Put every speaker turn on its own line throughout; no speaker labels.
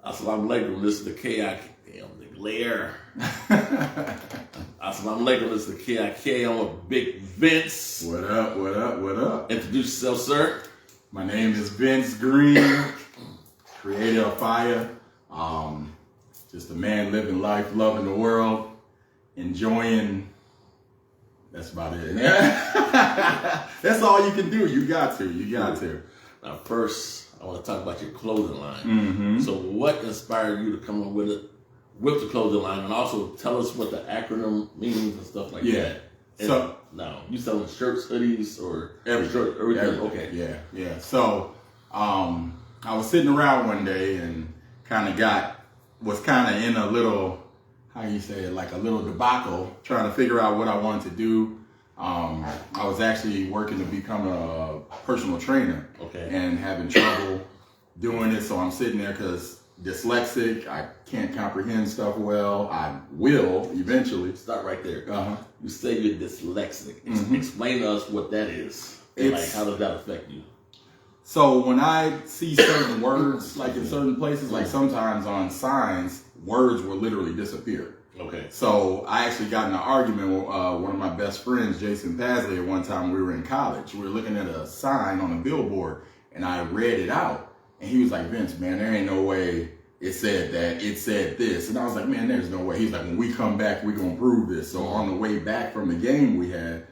Assalamu alaikum, this is the KIK. Damn, the glare. Assalamu alaikum, this is the KIK. I'm with Big Vince.
What up, what up, what up?
Introduce yourself, sir.
My name is Vince Green, creator of fire. Just a man living life, loving the world, enjoying. That's about it. That's all you can do. You got to.
Now, first, I want to talk about your clothing line. So what inspired you to come up with the clothing line, and also tell us what the acronym means and stuff like that. And
so
now, you selling shirts, hoodies, or everything? Okay.
Yeah. So I was sitting around one day and was in a little, how you say it, like a little debacle, trying to figure out what I wanted to do. I was actually working to become a personal trainer and having trouble doing it. So I'm sitting there because dyslexic, I can't comprehend stuff well. I will eventually.
Start right there. You say you're dyslexic. Explain to us what that is. And how does that affect you?
So when I see certain words, like in certain places, like sometimes on signs, words will literally disappear.
Okay.
So I actually got in an argument with one of my best friends, Jason Pasley, at one time we were in college. We were looking at a sign on a billboard, and I read it out. And he was like, Vince, man, there ain't no way it said that. It said this. And I was like, man, there's no way. He's like, when we come back, we're going to prove this. So on the way back from the game we had,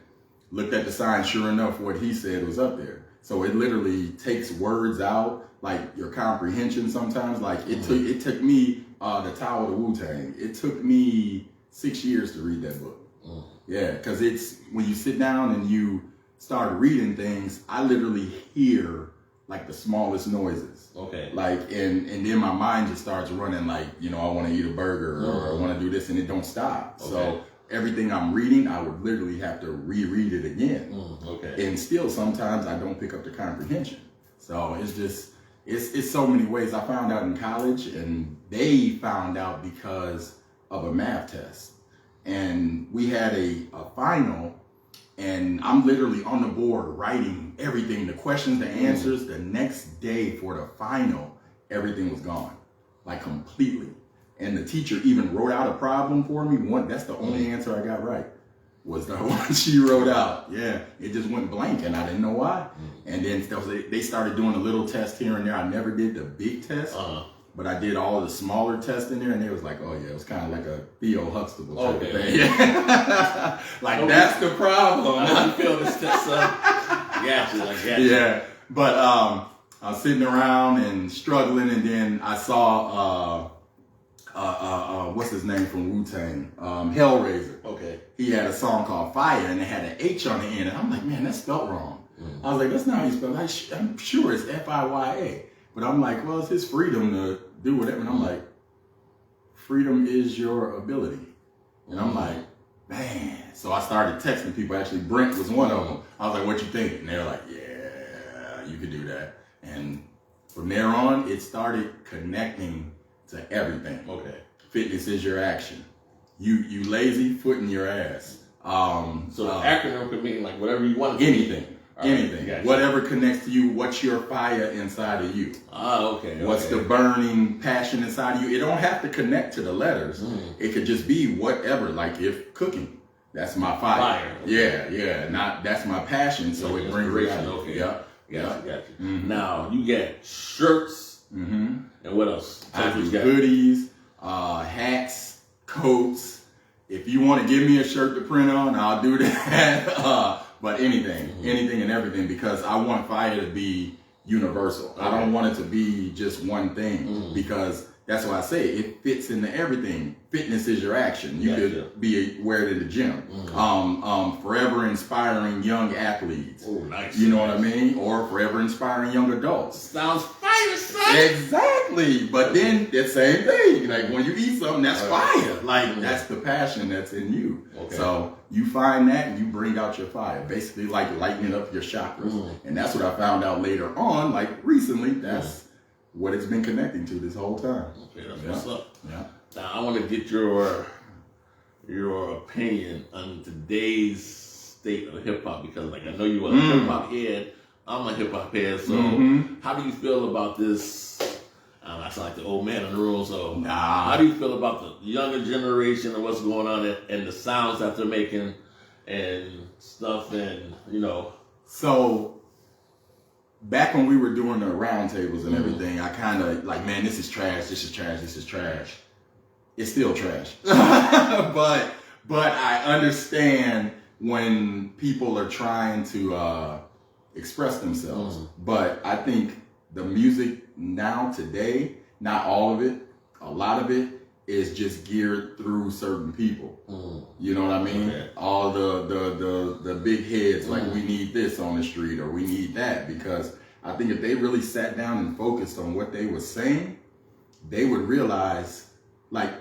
looked at the sign. Sure enough, what he said was up there. So it literally takes words out, like your comprehension sometimes. Like it took me, the Tao of the Wu-Tang, it took me 6 years to read that book. Yeah, because it's, when you sit down and you start reading things, I literally hear like the smallest noises.
Okay.
Like, and then my mind just starts running like, I want to eat a burger or I want to do this, and it don't stop. Okay. So everything I'm reading, I would literally have to reread it again. And still sometimes I don't pick up the comprehension. So it's just, it's so many ways. I found out in college, and they found out because of a math test. And we had a final, and I'm literally on the board writing everything, the questions, the answers. The next day for the final, everything was gone, like completely. And the teacher even wrote out a problem for me. That's the only answer I got right, was the one she wrote out. Yeah, it just went blank, and I didn't know why. And then they started doing a little test here and there. I never did the big test, but I did all the smaller tests in there, and it was like, oh yeah, it was kind of like a Theo Huxtable type of thing. Yeah. Like, that's the problem.
I feel this test, son. Gotcha.
Yeah, but I was sitting around and struggling, and then I saw what's his name from Wu-Tang? Hellraiser.
Okay.
He had a song called Fire, and it had an H on the end, and I'm like, man, that's spelled wrong. I was like, that's not how you spell it. I'm sure it's F-I-Y-A. But I'm like, well, it's his freedom to do whatever. And I'm like, freedom is your ability. And I'm like, man. So I started texting people. Actually, Brent was one of them. I was like, what you think? And they were like, yeah, you could do that. And from there on, it started connecting to everything. Okay. Fitness is your action. You lazy, foot in your ass.
So the acronym could mean like whatever you want.
Anything. Anything. Gotcha. Whatever connects to you. What's your fire inside of you?
Okay.
What's the burning passion inside of you? It don't have to connect to the letters. It could just be whatever. Like if cooking, that's my fire. Yeah. That's my passion. So it brings it out.
Okay. Gotcha. Now you get shirts. And what else?
I do hoodies, hats, coats. If you want to give me a shirt to print on, I'll do that. But anything and everything, because I want fire to be universal. I don't want it to be just one thing, because that's why I say it fits into everything. Fitness is your action. You could wear it in the gym. Forever inspiring young athletes.
Oh, nice.
You know what I mean? Or forever inspiring young adults.
Sounds fire, son.
Exactly. But then the same thing. Like when you eat something, that's fire. Like that's the passion that's in you. Okay. So you find that and you bring out your fire. Basically like lightening up your chakras. And that's what I found out later on, like recently. That's what it's been connecting to this whole time.
Okay, that's what's up.
Yeah.
Now I want to get your opinion on today's state of hip hop, because like I know you are a hip hop head, I'm a hip hop head. So how do you feel about this? I sound like the old man in the room. So
nah.
How do you feel about the younger generation and what's going on and the sounds that they're making and stuff and, you know?
So back when we were doing the roundtables and everything, I kind of like, man, this is trash. This is trash. This is trash. It's still trash. but I understand when people are trying to express themselves. But I think the music now today, not all of it, a lot of it is just geared through certain people. You know what I mean? Okay. All the big heads, like we need this on the street or we need that, because I think if they really sat down and focused on what they were saying, they would realize, like,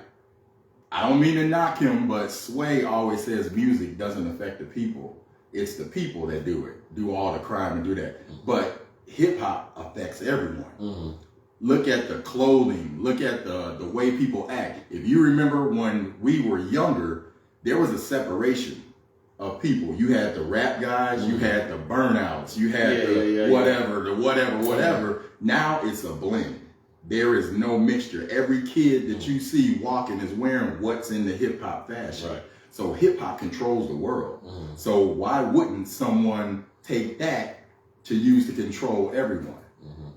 I don't mean to knock him, but Sway always says music doesn't affect the people. It's the people that do all the crime and do that. But hip hop affects everyone. Look at the clothing, look at the way people act. If you remember when we were younger, there was a separation of people. You had the rap guys, you had the burnouts, you had the whatever. Now it's a blend. There is no mixture. Every kid that you see walking is wearing what's in the hip hop fashion. Right. So hip hop controls the world. So why wouldn't someone take that to use to control everyone?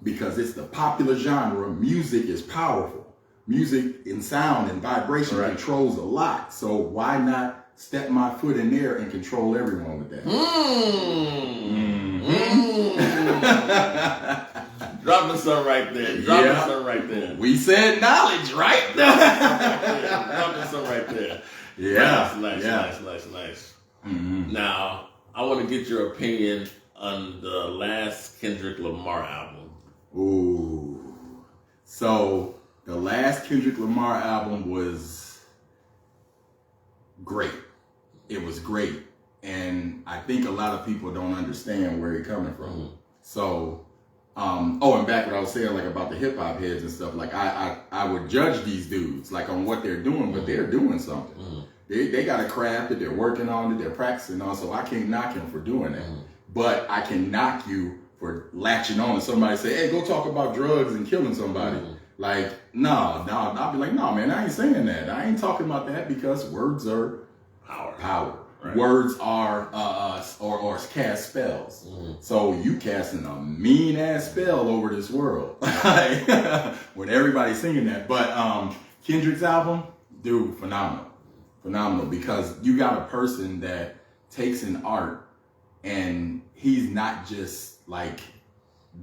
Because it's the popular genre. Music is powerful. Music and sound and vibration controls a lot. So why not step my foot in there and control everyone with that?
Dropping some right there. Dropping some right there.
We said knowledge, right?
Dropping some right there. Yeah. Nice. Now, I want to get your opinion on the last Kendrick Lamar album.
Ooh. So, the last Kendrick Lamar album was great. It was great. And I think a lot of people don't understand where he's coming from. So, and back what I was saying, like about the hip hop heads and stuff, like I would judge these dudes like on what they're doing, but they're doing something. They got a craft that they're working on, that they're practicing on, so I can't knock him for doing that. But I can knock you for latching on to somebody say, hey, go talk about drugs and killing somebody. Like, no, I'll be like, no, man, I ain't saying that. I ain't talking about that, because words are power. Right. Words are or cast spells. So you casting a mean ass spell over this world when everybody's singing that. But Kendrick's album, dude, phenomenal, because you got a person that takes an art and he's not just like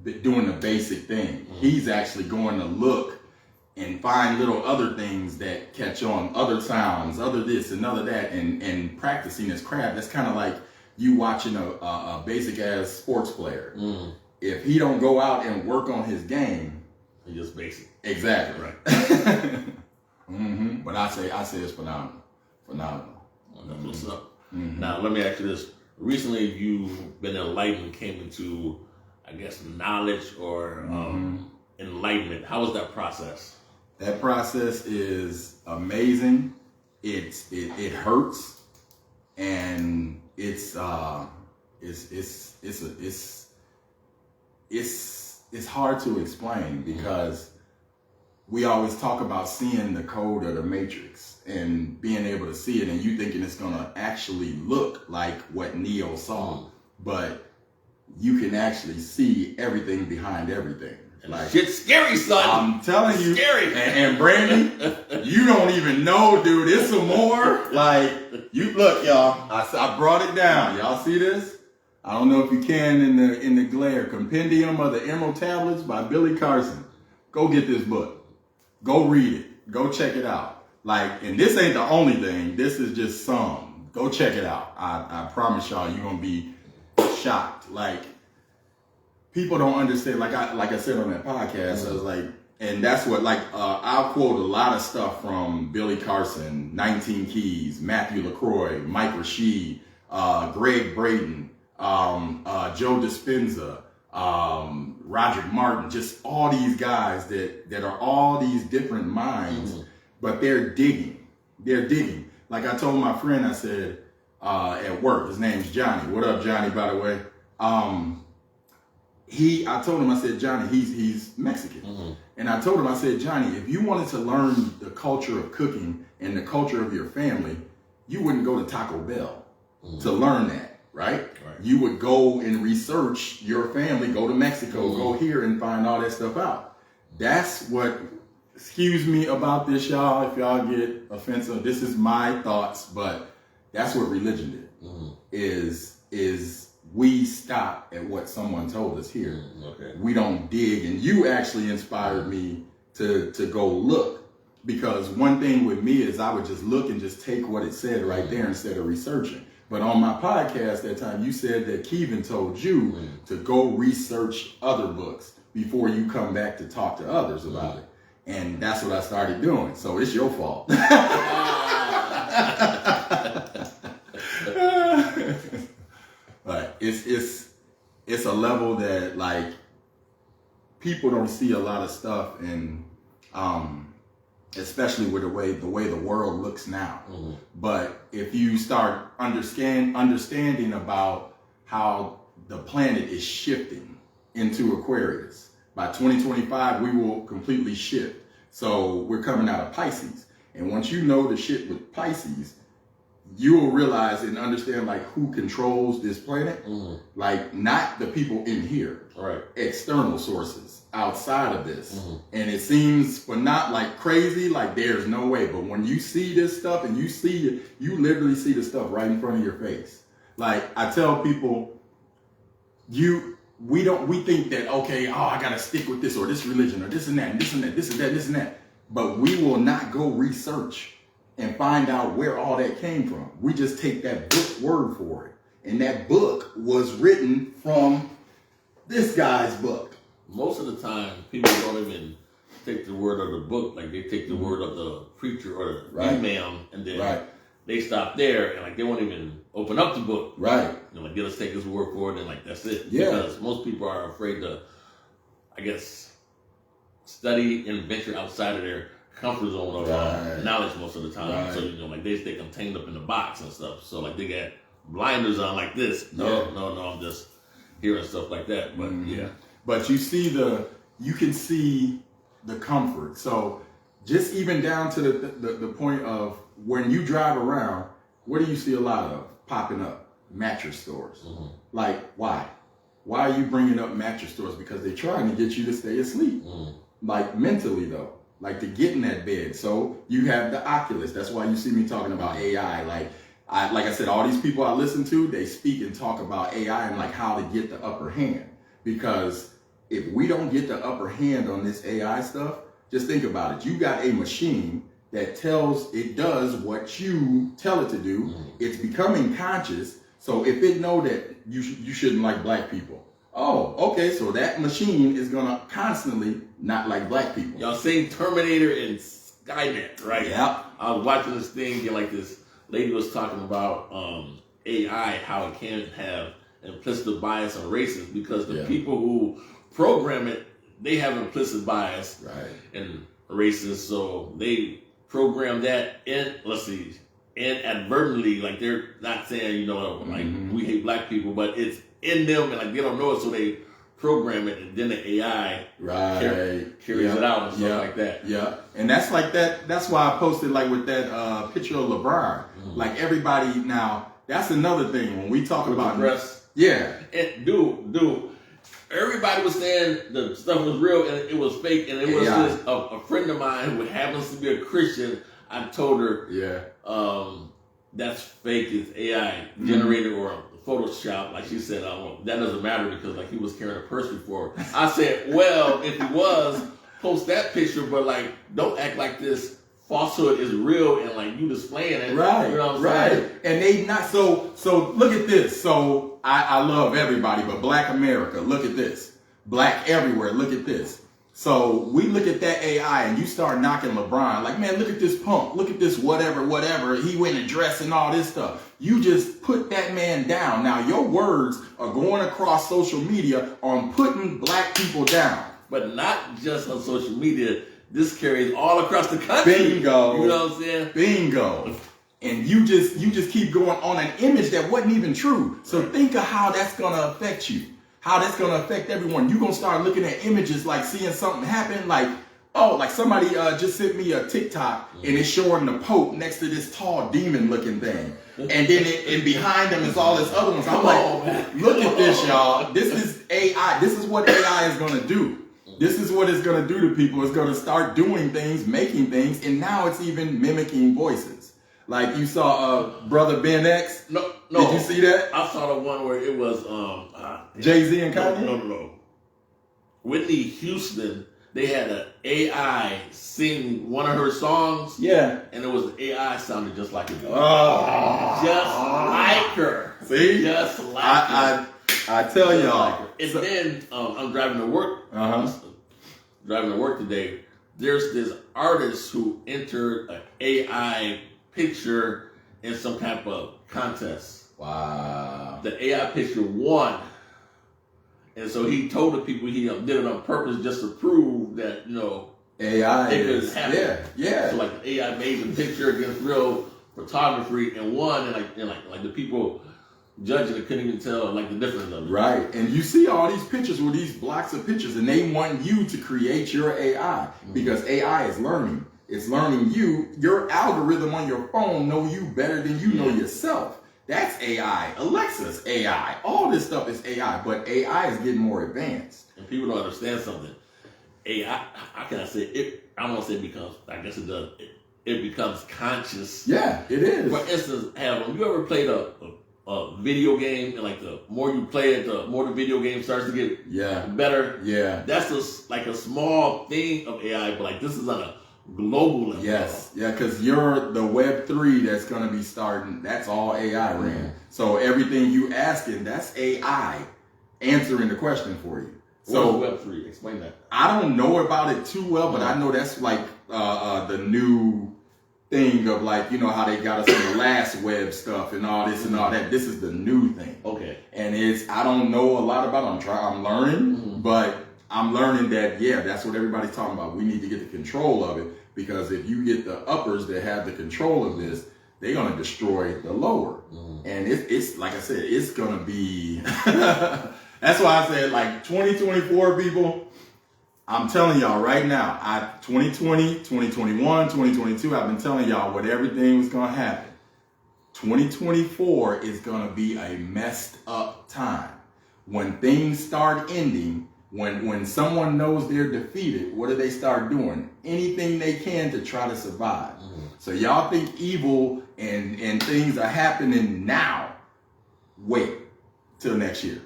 doing the basic thing. He's actually going to look and find little other things that catch on, other sounds, other this and other that, and practicing his craft. That's kind of like you watching a basic ass sports player. If he don't go out and work on his game,
he's just basic.
Exactly. Right. But I say it's phenomenal.
That's what's up. Now let me ask you this: recently, you've been enlightened, came into, I guess, knowledge or enlightenment. How was that process?
That process is amazing. It hurts, and it's hard to explain, because we always talk about seeing the code of the matrix and being able to see it, and you thinking it's gonna actually look like what Neo saw, but you can actually see everything behind everything.
Like, shit's scary, son.
I'm telling you.
Scary.
And Brandy, you don't even know, dude. It's some more. Like, you look, y'all. I brought it down. Y'all see this? I don't know if you can in the glare. Compendium of the Emerald Tablets by Billy Carson. Go get this book. Go read it. Go check it out. Like, and this ain't the only thing. This is just some. Go check it out. I promise y'all, you're gonna be shocked. Like, people don't understand. Like I said on that podcast, I was like, and that's what, like, I'll quote a lot of stuff from Billy Carson, 19 Keys, Matthew LaCroix, Mike Rashid, Greg Braden, Joe Dispenza, Roderick Martin, just all these guys that are all these different minds, but they're digging. Like I told my friend, I said, at work, his name's Johnny. What up, Johnny, by the way? I told him, I said, Johnny, he's Mexican. And I told him, I said, Johnny, if you wanted to learn the culture of cooking and the culture of your family, you wouldn't go to Taco Bell to learn that, right? You would go and research your family, go to Mexico, go here and find all that stuff out. That's what, excuse me about this, y'all, if y'all get offensive. This is my thoughts, but that's what religion did, is we stop at what someone told us here. We don't dig. And you actually inspired me to go look, because one thing with me is I would just look and just take what it said right there instead of researching. But on my podcast that time, you said that Kevin told you to go research other books before you come back to talk to others about it. And that's what I started doing. So it's your fault. But it's a level that, like, people don't see a lot of stuff, and especially with the way the world looks now. But if you start understanding about how the planet is shifting into Aquarius, by 2025 we will completely shift. So we're coming out of Pisces, and once you know the shit with Pisces, you will realize and understand, like, who controls this planet. Like, not the people in here, external sources outside of this. And it seems, but not like crazy, like there's no way. But when you see this stuff and you literally see the stuff right in front of your face. Like, I tell people, we think that, okay, I gotta stick with this or this religion or this and that and this and that, this and that, this and that. But we will not go research and find out where all that came from. We just take that book word for it. And that book was written from this guy's book.
Most of the time, people don't even take the word of the book. Like, they take the word of the preacher or the imam, and then they stop there, and like they won't even open up the book. Like, they just take his word for it, and like that's it. Because most people are afraid to, I guess, study and venture outside of their comfort zone of knowledge most of the time. So, like they stay contained up in the box and stuff. So like they got blinders on like this. No, I'm just hearing stuff like that. But
But you can see the comfort. So just even down to the point of when you drive around, what do you see a lot of popping up? Mattress stores. Like, why? Why are you bringing up mattress stores? Because they're trying to get you to stay asleep. Like, mentally though. Like, to get in that bed. So you have the Oculus. That's why you see me talking about AI. Like I said, all these people I listen to, they speak and talk about AI and like how to get the upper hand. Because if we don't get the upper hand on this AI stuff, just think about it. You got a machine that does what you tell it to do. It's becoming conscious. So if it know that you shouldn't like black people, okay, so that machine is gonna constantly not like black people.
Y'all seen Terminator and Skynet, right?
Yeah.
I was watching this thing, and like this lady was talking about AI, how it can have implicit bias and racist, because the people who program it, they have implicit bias and racist, so they program that inadvertently, like they're not saying, like we hate black people, but it's in them, and like they don't know it, so they program it, and then the AI carries it out and stuff like that.
And that's like that. That's why I posted like with that picture of LeBron. Like, everybody now, that's another thing when we talk about
dress. And dude, everybody was saying the stuff was real and it was fake, and it was just a friend of mine who happens to be a Christian. I told her, that's fake. It's AI generated or Photoshop. Like she said, that doesn't matter because like he was carrying a purse before. I said, well, if he was, post that picture, but like don't act like this falsehood is real and like you displaying it.
Right.
You know what I'm saying?
And they not so look at this. So I love everybody, but Black America, look at this. Black everywhere, look at this. So we look at that AI and you start knocking LeBron, like, man, look at this punk, look at this whatever, he went and dressed and all this stuff. You just put that man down. Now your words are going across social media on putting black people down.
But not just on social media, this carries all across the country.
Bingo.
You know what I'm saying?
Bingo. And you just keep going on an image that wasn't even true. So think of how that's gonna affect you. How that's going to affect everyone. You're going to start looking at images, like seeing something happen, like, Oh, like somebody just sent me a TikTok and it's showing the Pope next to this tall demon looking thing. And then and behind them is all this other ones. I'm like, look at this, y'all. This is AI. This is what AI is going to do. This is what it's going to do to people. It's going to start doing things, making things, and now it's even mimicking voices. Like you saw Brother Ben X.
No.
Did you see that?
I saw the one where it was
Jay-Z and Kanye?
No. Whitney Houston, they had an AI sing one of her songs.
Yeah.
And it was AI sounded just like her.
Oh.
Just like her.
See?
Just like her.
I tell y'all.
And then I'm driving to work. Driving to work today. There's this artist who entered an AI picture in some type of contest.
Wow.
The AI picture won. And so he told the people he did it on purpose just to prove that,
AI
it could happen.
Yeah.
So like the AI made the picture against real photography and won, and like the people judging it couldn't even tell like the difference of it.
Right. And you see all these pictures with these blocks of pictures, and they want you to create your AI because AI is learning. It's learning you. Your algorithm on your phone know you better than you know yourself. That's AI. Alexa's AI. All this stuff is AI, but AI is getting more advanced.
And people don't understand something. AI, how can I say it? I don't want to say it becomes, I guess it does. It becomes conscious.
Yeah, it is.
For instance, have you ever played a video game, and like the more you play it, the more the video game starts to get better?
Yeah.
That's just like a small thing of AI, but like this is on a global level.
Yes, yeah, because you're the Web3 that's going to be starting. That's all AI ran. So everything you asking, that's AI answering the question for you. So
what is Web3? Explain that.
I don't know about it too well, but I know that's like the new thing of like, how they got us in the last web stuff and all this and all that. This is the new thing.
Okay.
And I don't know a lot about it. I'm learning, but I'm learning that, that's what everybody's talking about. We need to get the control of it, because if you get the uppers that have the control of this, they're going to destroy the lower. And it's like I said, it's going to be, that's why I said like 2024 people, I'm telling y'all right now, 2020, 2021, 2022, I've been telling y'all what everything was going to happen. 2024 is going to be a messed up time. When things start ending, when someone knows they're defeated, what do they start doing? Anything they can to try to survive. So y'all think evil and things are happening now. Wait till next year,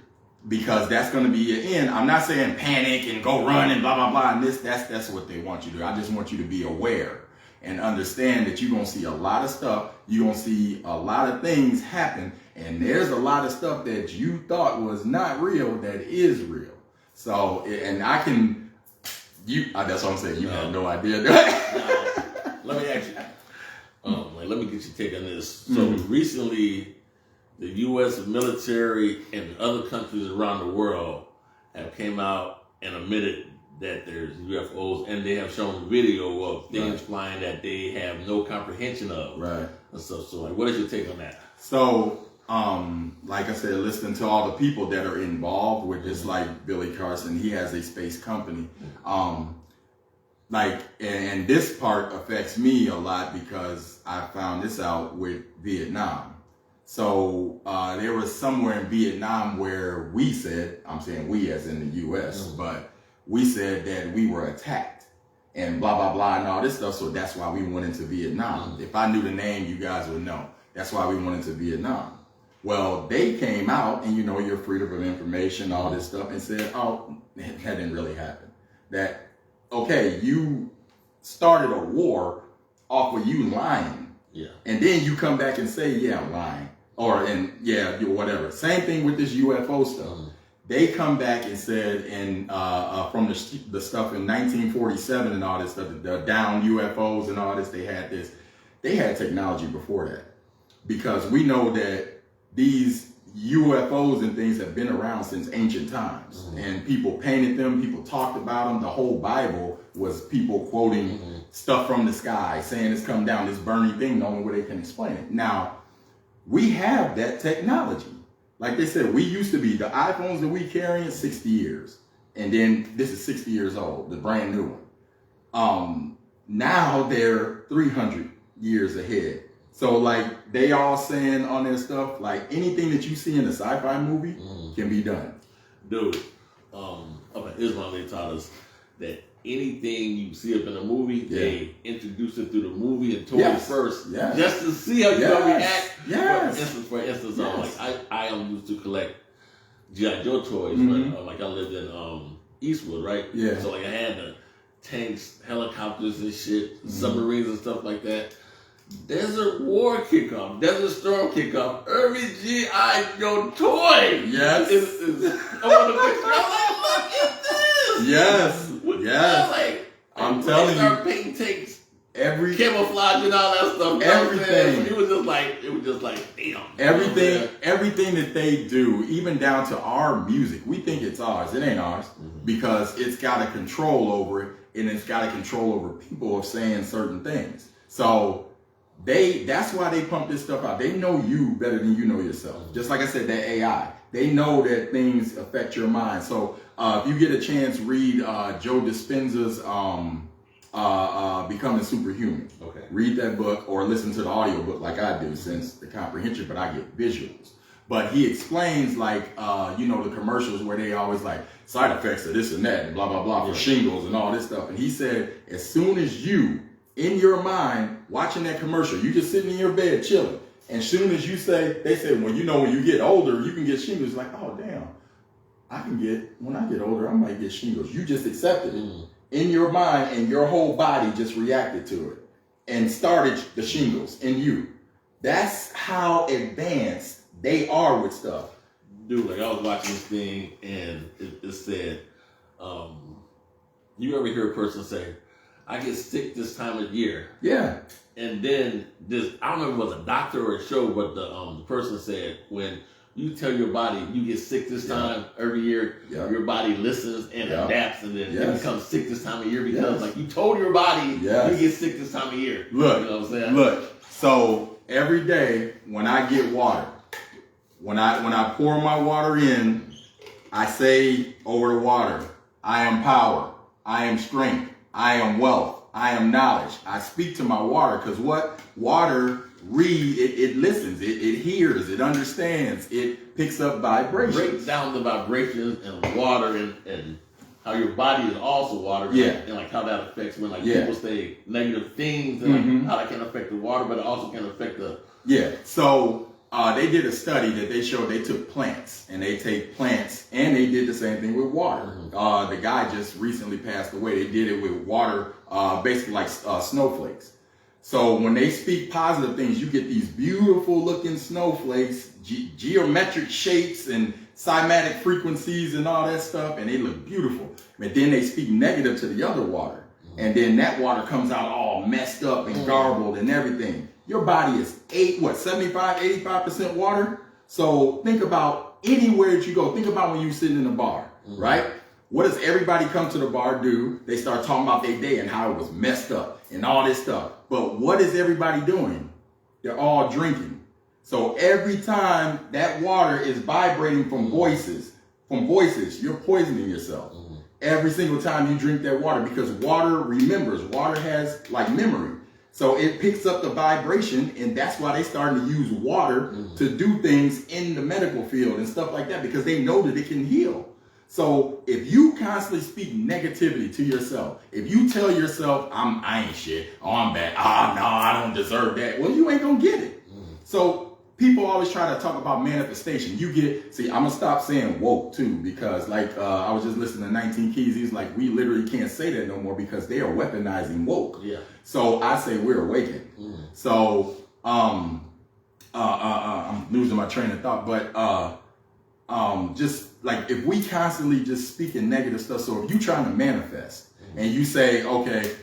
because that's going to be your end. I'm not saying panic and go run and blah, blah, blah. And that's what they want you to do. I just want you to be aware and understand that you're going to see a lot of stuff. You're going to see a lot of things happen. And there's a lot of stuff that you thought was not real that is real. So, and that's what I'm saying. You have no idea.
Let me ask you. Let me get your take on this. So recently, the U.S. military and other countries around the world have came out and admitted that there's UFOs, and they have shown video of things flying that they have no comprehension of.
Right.
And so like, what is your take on that?
So, like I said, listening to all the people that are involved with this, like Billy Carson, he has a space company. And this part affects me a lot because I found this out with Vietnam. So there was somewhere in Vietnam where we said, I'm saying we as in the U.S., but we said that we were attacked and blah, blah, blah, and all this stuff. So that's why we went into Vietnam. If I knew the name, you guys would know. That's why we went into Vietnam. Well, they came out and, your freedom of information, all this stuff, and said, oh, that didn't really happen. That, okay, you started a war off of you lying. Yeah. And then you come back and say, yeah, I'm lying. Whatever. Same thing with this UFO stuff. They come back and said, and from the stuff in 1947 and all this stuff, the down UFOs and all this, they had technology before that. Because we know that these UFOs and things have been around since ancient times. And people painted them, people talked about them. The whole Bible was people quoting stuff from the sky, saying it's come down, this burning thing, the only way they can explain it. Now, we have that technology. Like they said, we used to be, the iPhones that we carry in 60 years. And then this is 60 years old, the brand new one. Now they're 300 years ahead. So like they all saying on their stuff, like anything that you see in a sci-fi movie can be done.
Dude, up in Islam, they taught us that anything you see up in a movie, they introduce it through the movie and toys first, just to see how you're gonna react. For instance, like I used to collect G.I. Joe toys, but like I lived in Eastwood, right? Yeah. So like I had the tanks, helicopters and shit, submarines and stuff like that. Desert War kickoff, Desert Storm kickoff, every G.I. Joe toy.
Yes.
I want to picture. I'm like, look at this.
Yes. Yes.
Like,
I'm telling you.
Painting takes camouflage and all that stuff.
Everything.
It was just like, damn.
Everything that they do, even down to our music, we think it's ours. It ain't ours because it's got a control over it, and it's got a control over people of saying certain things. So that's why they pump this stuff out. They know you better than you know yourself. Just like I said, that AI, they know that things affect your mind. So if you get a chance, read Joe Dispenza's Becoming Superhuman. Okay. Read that book or listen to the audio book like I do, since the comprehension, but I get visuals. But he explains like, the commercials where they always like side effects of this and that and blah, blah, blah for shingles and all this stuff. And he said, as soon as you, in your mind, watching that commercial, you just sitting in your bed chilling. And as soon as you say, they say, when you get older, you can get shingles. Like, oh, damn, when I get older, I might get shingles. You just accepted it in your mind, and your whole body just reacted to it and started the shingles in you. That's how advanced they are with stuff.
Dude, like I was watching this thing and it said, you ever hear a person say, I get sick this time of year. Yeah. And then I don't remember if it was a doctor or a show, but the person said, when you tell your body you get sick this time every year, your body listens and adapts, and then it becomes sick this time of year because like you told your body you get sick this time of year.
Look,
you know what I'm saying?
Look, so every day when I get water, when I pour my water in, I say over the water, I am power, I am strength, I am wealth, I am knowledge. I speak to my water because what? Water it listens, it hears, it understands, it picks up vibrations.
Breaks down the vibrations and water and how your body is also water. And like how that affects when people say negative things and like how that can affect the water, but it also can affect the...
So they did a study that they showed they took plants and they take plants and they did the same thing with water. The guy just recently passed away. They did it with water, basically like snowflakes. So when they speak positive things, you get these beautiful looking snowflakes, geometric shapes and cymatic frequencies and all that stuff, and they look beautiful. But then they speak negative to the other water, and then that water comes out all messed up and garbled and everything. Your body is 85% water. So think about anywhere that you go. Think about when you're sitting in a bar, right? What does everybody come to the bar do? They start talking about their day and how it was messed up and all this stuff. But what is everybody doing? They're all drinking. So every time that water is vibrating from voices, you're poisoning yourself. Every single time you drink that water, because water remembers. Water has like memory. So it picks up the vibration, and that's why they starting to use water to do things in the medical field and stuff like that, because they know that it can heal. So if you constantly speak negativity to yourself, if you tell yourself, I ain't shit, I'm bad, no, I don't deserve that, well, you ain't gonna get it. So people always try to talk about manifestation. I'm gonna stop saying woke too, because like I was just listening to 19 Keys, he's like, we literally can't say that no more because they are weaponizing woke. Yeah. So I say we're awakened. So I'm losing my train of thought, but just like if we constantly just speaking negative stuff, so if you trying to manifest and you say, okay,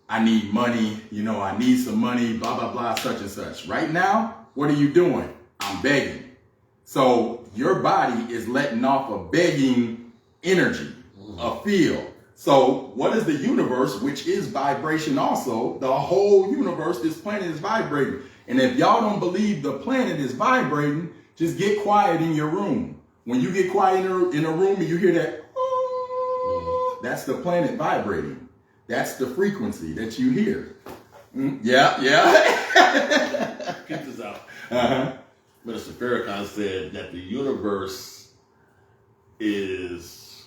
I need money, I need some money, blah, blah, blah, such and such. Right now, what are you doing? I'm begging. So your body is letting off a begging energy, a field. So what is the universe, which is vibration also? The whole universe, this planet is vibrating. And if y'all don't believe the planet is vibrating, just get quiet in your room. When you get quiet in a room and you hear that, that's the planet vibrating. That's the frequency that you hear. Yeah, yeah.
Check this out.
Uh-huh.
Minister Farrakhan said that the universe is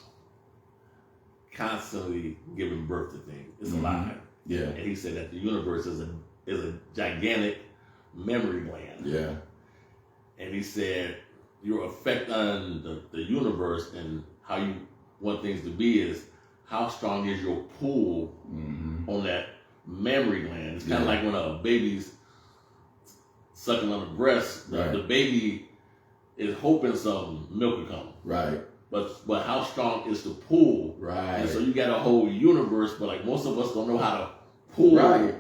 constantly giving birth to things. It's alive.
Yeah.
And he said that the universe is a gigantic memory gland.
Yeah.
And he said your effect on the universe and how you want things to be is how strong is your pull on that memory gland. It's kind of like when a baby's sucking on the breast, the baby is hoping some milk will come.
Right.
But how strong is the pull?
Right.
And so you got a whole universe, but like most of us don't know how to pull,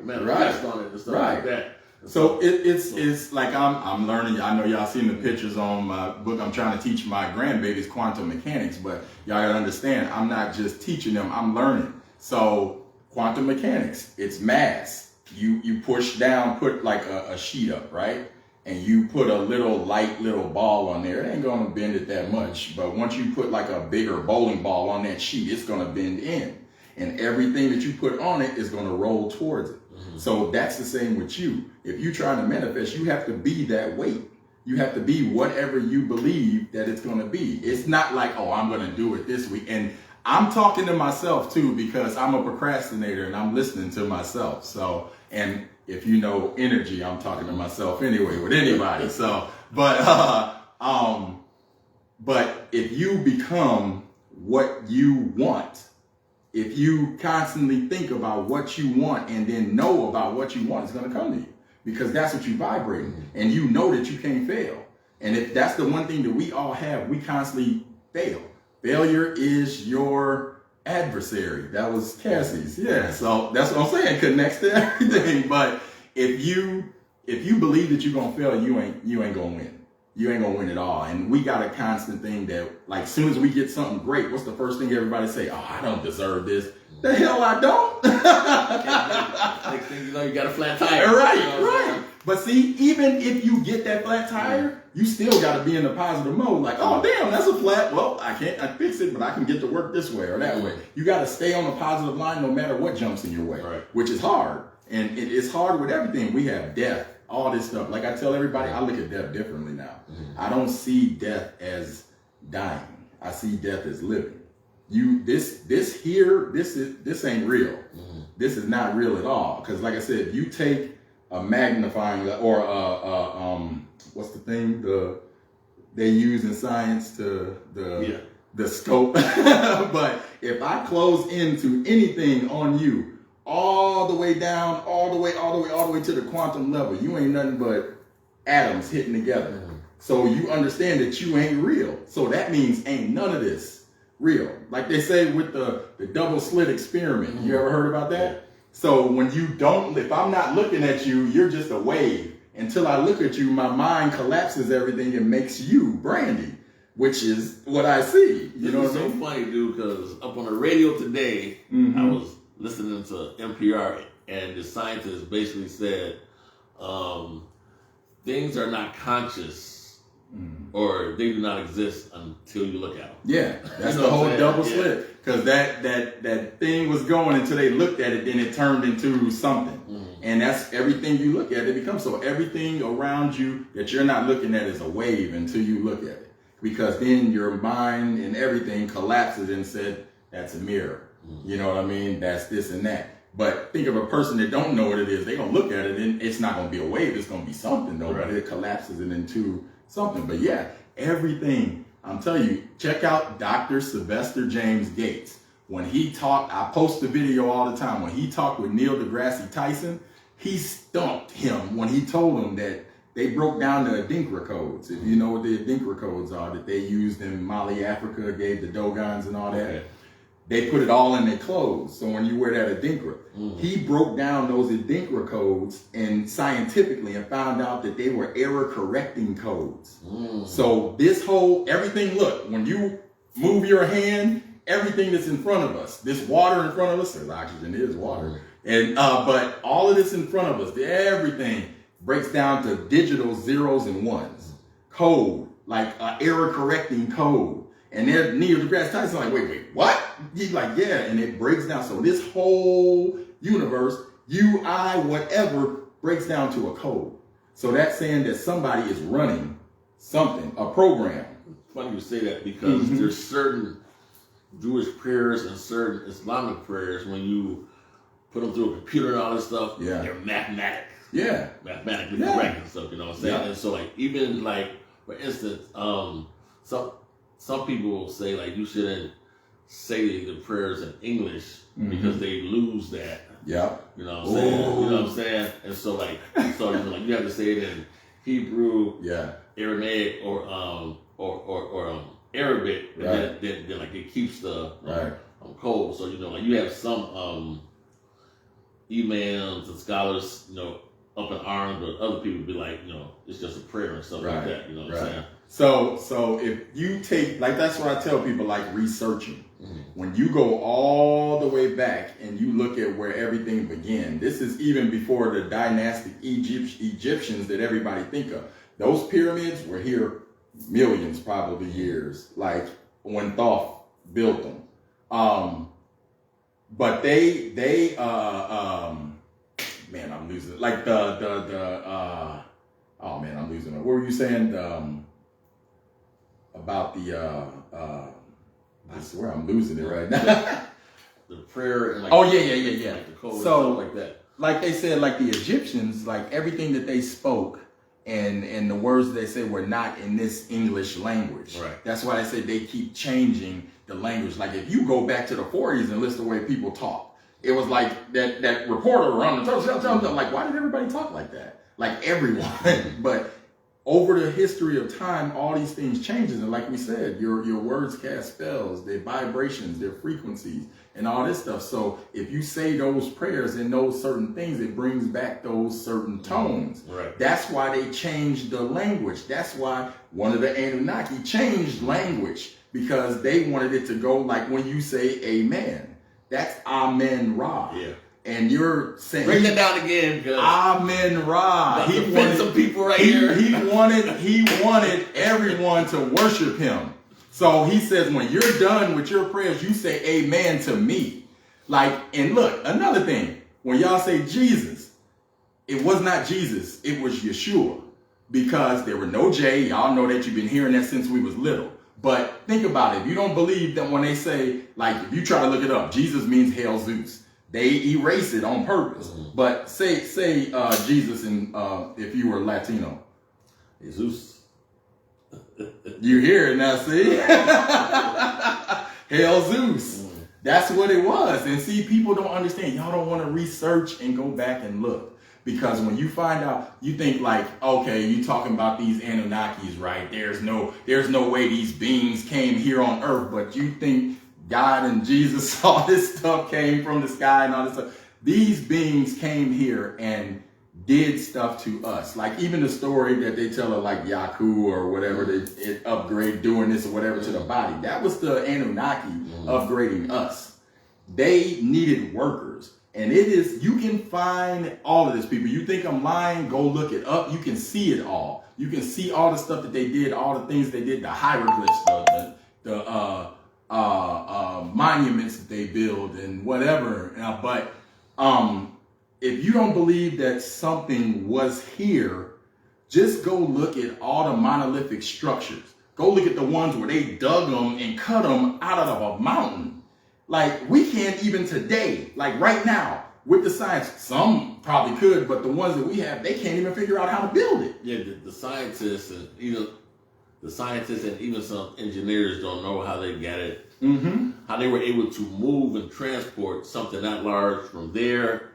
manifest on it and stuff like that.
So it's like I'm learning. I know y'all seen the pictures on my book. I'm trying to teach my grandbabies quantum mechanics, but y'all gotta understand, I'm not just teaching them, I'm learning. So quantum mechanics, it's mass. You push down, put like a sheet up, right? And you put a light little ball on there. It ain't gonna bend it that much. But once you put like a bigger bowling ball on that sheet, it's gonna bend in. And everything that you put on it is gonna roll towards it. So that's the same with you. If you're trying to manifest, you have to be that weight. You have to be whatever you believe that it's going to be. It's not like, oh, I'm going to do it this week. And I'm talking to myself too, because I'm a procrastinator and I'm listening to myself. So, and if you know energy, I'm talking to myself anyway with anybody. So, but if you become what you want, if you constantly think about what you want and then know about what you want, it's going to come to you, because that's what you vibrate, and you know that you can't fail. And if that's the one thing that we all have, we constantly fail. Failure is your adversary. That was Cassie's. Yeah. So that's what I'm saying. Connects to everything. But if you believe that you're going to fail, you ain't going to win. You ain't gonna win at all. And we got a constant thing that, like, as soon as we get something great, what's the first thing everybody say? Oh, I don't deserve this. The hell I don't.
Next thing you know, you got a flat tire.
Right. But see, even if you get that flat tire, you still got to be in the positive mode. Like, oh, damn, that's a flat. Well, I fix it, but I can get to work this way or that way. You got to stay on the positive line no matter what jumps in your way, which is hard. And it's hard with everything. We have death, all this stuff. Like I tell everybody, I look at death differently now. I don't see death as dying. I see death as living. This ain't real. This is not real at all. Because like I said, you take a magnifying or what's the thing they use in science the scope. But if I close into anything on you, all the way down, all the way to the quantum level, you ain't nothing but atoms hitting together. So you understand that you ain't real. So that means ain't none of this real. Like they say with the double slit experiment. You ever heard about that? So when if I'm not looking at you, you're just a wave. Until I look at you, my mind collapses everything and makes you Brandy, which is what I see. You know what I mean?
It's so funny, dude, because up on the radio today, I was listening to NPR, and the scientist basically said things are not conscious or they do not exist until you look at them.
Yeah, that's the whole double slit. Because that thing was going until they looked at it, then it turned into something. And that's everything you look at, it becomes. So everything around you that you're not looking at is a wave until you look at it. Because then your mind and everything collapses and said, that's a mirror. You know what I mean? That's this and that. But think of a person that don't know what it is. They're going to look at it and it's not going to be a wave. It's going to be something though. But it collapses it into something. But yeah, everything. I'm telling you, check out Dr. Sylvester James Gates. When he talked, I post the video all the time. When he talked with Neil deGrasse Tyson, he stumped him when he told him that they broke down the Adinkra codes. If you know what the Adinkra codes are that they used in Mali, Africa, gave the Dogons and all that. Okay. They put it all in their clothes. So when you wear that Adinkra, he broke down those Adinkra codes and scientifically and found out that they were error correcting codes. So this whole, everything, look, when you move your hand, everything that's in front of us, this water in front of us, there's oxygen, it is water. And but all of this in front of us, everything breaks down to digital zeros and ones. Code, like error correcting code. And then Neil deGrasse Tyson like, wait, what? He's like, yeah, and it breaks down. So this whole universe, you, I, whatever, breaks down to a code. So that's saying that somebody is running something, a program.
It's funny you say that because there's certain Jewish prayers and certain Islamic prayers, when you put them through a computer and all this stuff, they're mathematically correct and stuff, you know what I'm saying? Yeah. And so like, even like, for instance, some people will say like you shouldn't say the prayers in English because they lose that. Yeah. You know what I'm saying? You know what I'm saying? And so like, you have to say it in Hebrew, Aramaic, or Arabic, and then like it keeps the code. So like you have some imams and scholars, up in arms, but other people be like, it's just a prayer and stuff like that. You know what I'm saying?
So if you take, like, that's what I tell people, like researching. When you go all the way back and you look at where everything began, this is even before the dynastic Egyptians that everybody think of. Those pyramids were here millions, probably years, like when Thoth built them. But they man, I'm losing it. Like oh man, I'm losing it. What were you saying? About the I swear I'm losing it right now.
The prayer and like
Like
the code
so
and stuff like that.
Like they said, like the Egyptians, like everything that they spoke and the words they said were not in this English language. Right. That's why I said they keep changing the language. Like if you go back to the 40s and listen to the way people talk, it was like that reporter around the tell like, why did everybody talk like that? Like everyone. But over the history of time, all these things changes. And like we said, your words cast spells, their vibrations, their frequencies, and all this stuff. So if you say those prayers and those certain things, it brings back those certain tones. Right. That's why they changed the language. That's why one of the Anunnaki changed language, because they wanted it to go like when you say amen. That's Amen Ra. Yeah. And you're saying,
break that down again, because
Amen Ra.
He wanted some people right here.
He wanted everyone to worship him. So he says, when you're done with your prayers, you say amen to me. Like, and look, another thing, when y'all say Jesus, it was not Jesus, it was Yeshua, because there were no J. Y'all know that you've been hearing that since we was little. But think about it. If you don't believe that when they say, like, if you try to look it up, Jesus means Hail Zeus. They erase it on purpose. But say Jesus, and if you were Latino,
Jesus.
You hear it now, see? Hail Zeus. That's what it was. And see, people don't understand. Y'all don't want to research and go back and look. Because when you find out, you think like, okay, you talking about these Anunnakis, right? There's no way these beings came here on Earth, but you think God and Jesus, all this stuff came from the sky and all this stuff. These beings came here and did stuff to us. Like even the story that they tell of like Yaku or whatever, they upgrade doing this or whatever to the body. That was the Anunnaki upgrading us. They needed workers. And it is, you can find all of this, people. You think I'm lying? Go look it up. You can see it all. You can see all the stuff that they did, all the things they did, the hieroglyphs, the monuments that they build and whatever. But if you don't believe that something was here, just go look at all the monolithic structures. Go look at the ones where they dug them and cut them out of a mountain. Like we can't even today, like right now, with the science, some probably could, but the ones that we have, they can't even figure out how to build it.
Yeah, the scientists and even some engineers don't know how they got it, how they were able to move and transport something that large from there,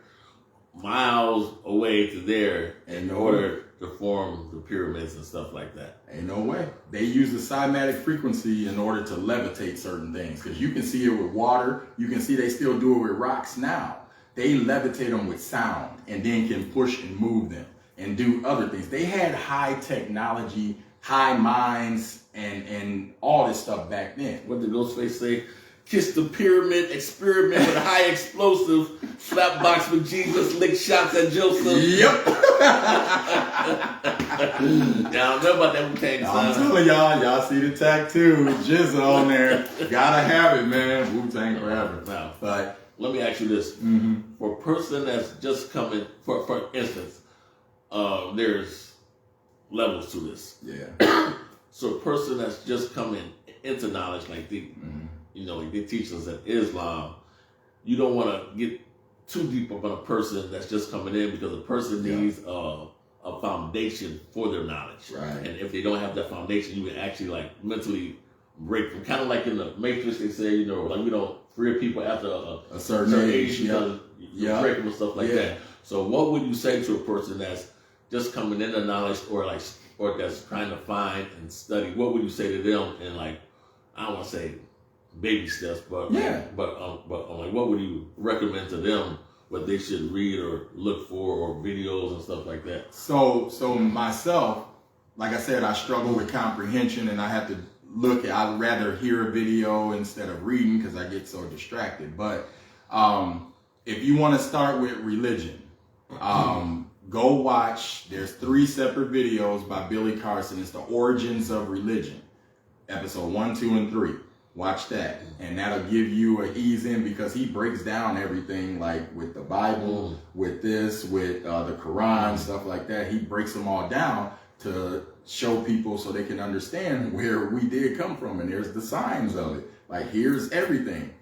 miles away to there, in order to form the pyramids and stuff like that.
Ain't no way. They use the cymatic frequency in order to levitate certain things, because you can see it with water. You can see they still do it with rocks now. They levitate them with sound and then can push and move them and do other things. They had high technology, high minds, and all this stuff back then.
What did Ghostface say? Kiss the pyramid experiment with a high explosive Slap box with Jesus, lick shots at Joseph.
Yep.
Y'all know about that Wu-Tang sign.
I'm telling y'all see the tattoo, Jizz on there. Gotta have it, man. Wu-Tang forever.
Now,
But
let me ask you this. For a person that's just coming, for instance, there's levels to this.
yeah.
So a person that's just coming into knowledge, like the, like they teach us that Islam, you don't want to get too deep up on a person that's just coming in, because a person needs a foundation for their knowledge.
Right.
And if they don't have that foundation, you can actually like mentally break them. Kind of like in the Matrix, they say, like we don't free people after a certain age because you break them and stuff like that. So what would you say to a person that's just coming into knowledge, or that's trying to find and study? What would you say to them in, like, I don't want to say baby steps, but what would you recommend to them what they should read or look for, or videos and stuff like that?
So myself, like I said, I struggle with comprehension, and I have to I'd rather hear a video instead of reading because I get so distracted. But if you want to start with religion, go watch, there's 3 separate videos by Billy Carson. It's the Origins of Religion, episode 1, 2, and 3. Watch that, and that'll give you an ease in, because he breaks down everything, like with the Bible, with this, with the Quran, stuff like that. He breaks them all down to show people so they can understand where we did come from, and there's the signs of it. Like, here's everything.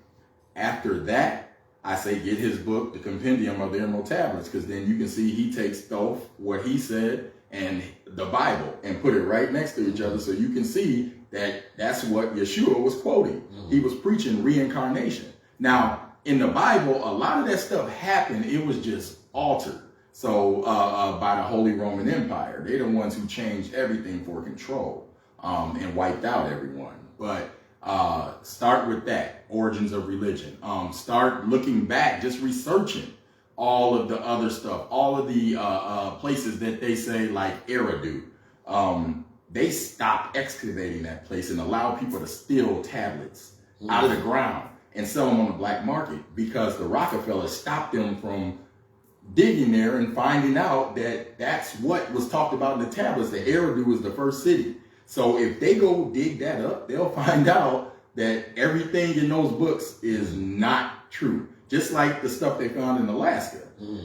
After that, I say get his book, The Compendium of the Emerald Tablets, because then you can see he takes both what he said and the Bible and put it right next to each other, so you can see that that's what Yeshua was quoting. He was preaching reincarnation. Now, in the Bible, a lot of that stuff happened. It was just altered. So by the Holy Roman Empire, they're the ones who changed everything for control and wiped out everyone. But start with that, Origins of Religion. Start looking back, just researching all of the other stuff, all of the places that they say, like Eridu. They stopped excavating that place and allowed people to steal tablets out of the ground and sell them on the black market, because the Rockefellers stopped them from digging there and finding out that that's what was talked about in the tablets, that Eridu was the first city. So if they go dig that up, they'll find out that everything in those books is not true. Just like the stuff they found in Alaska.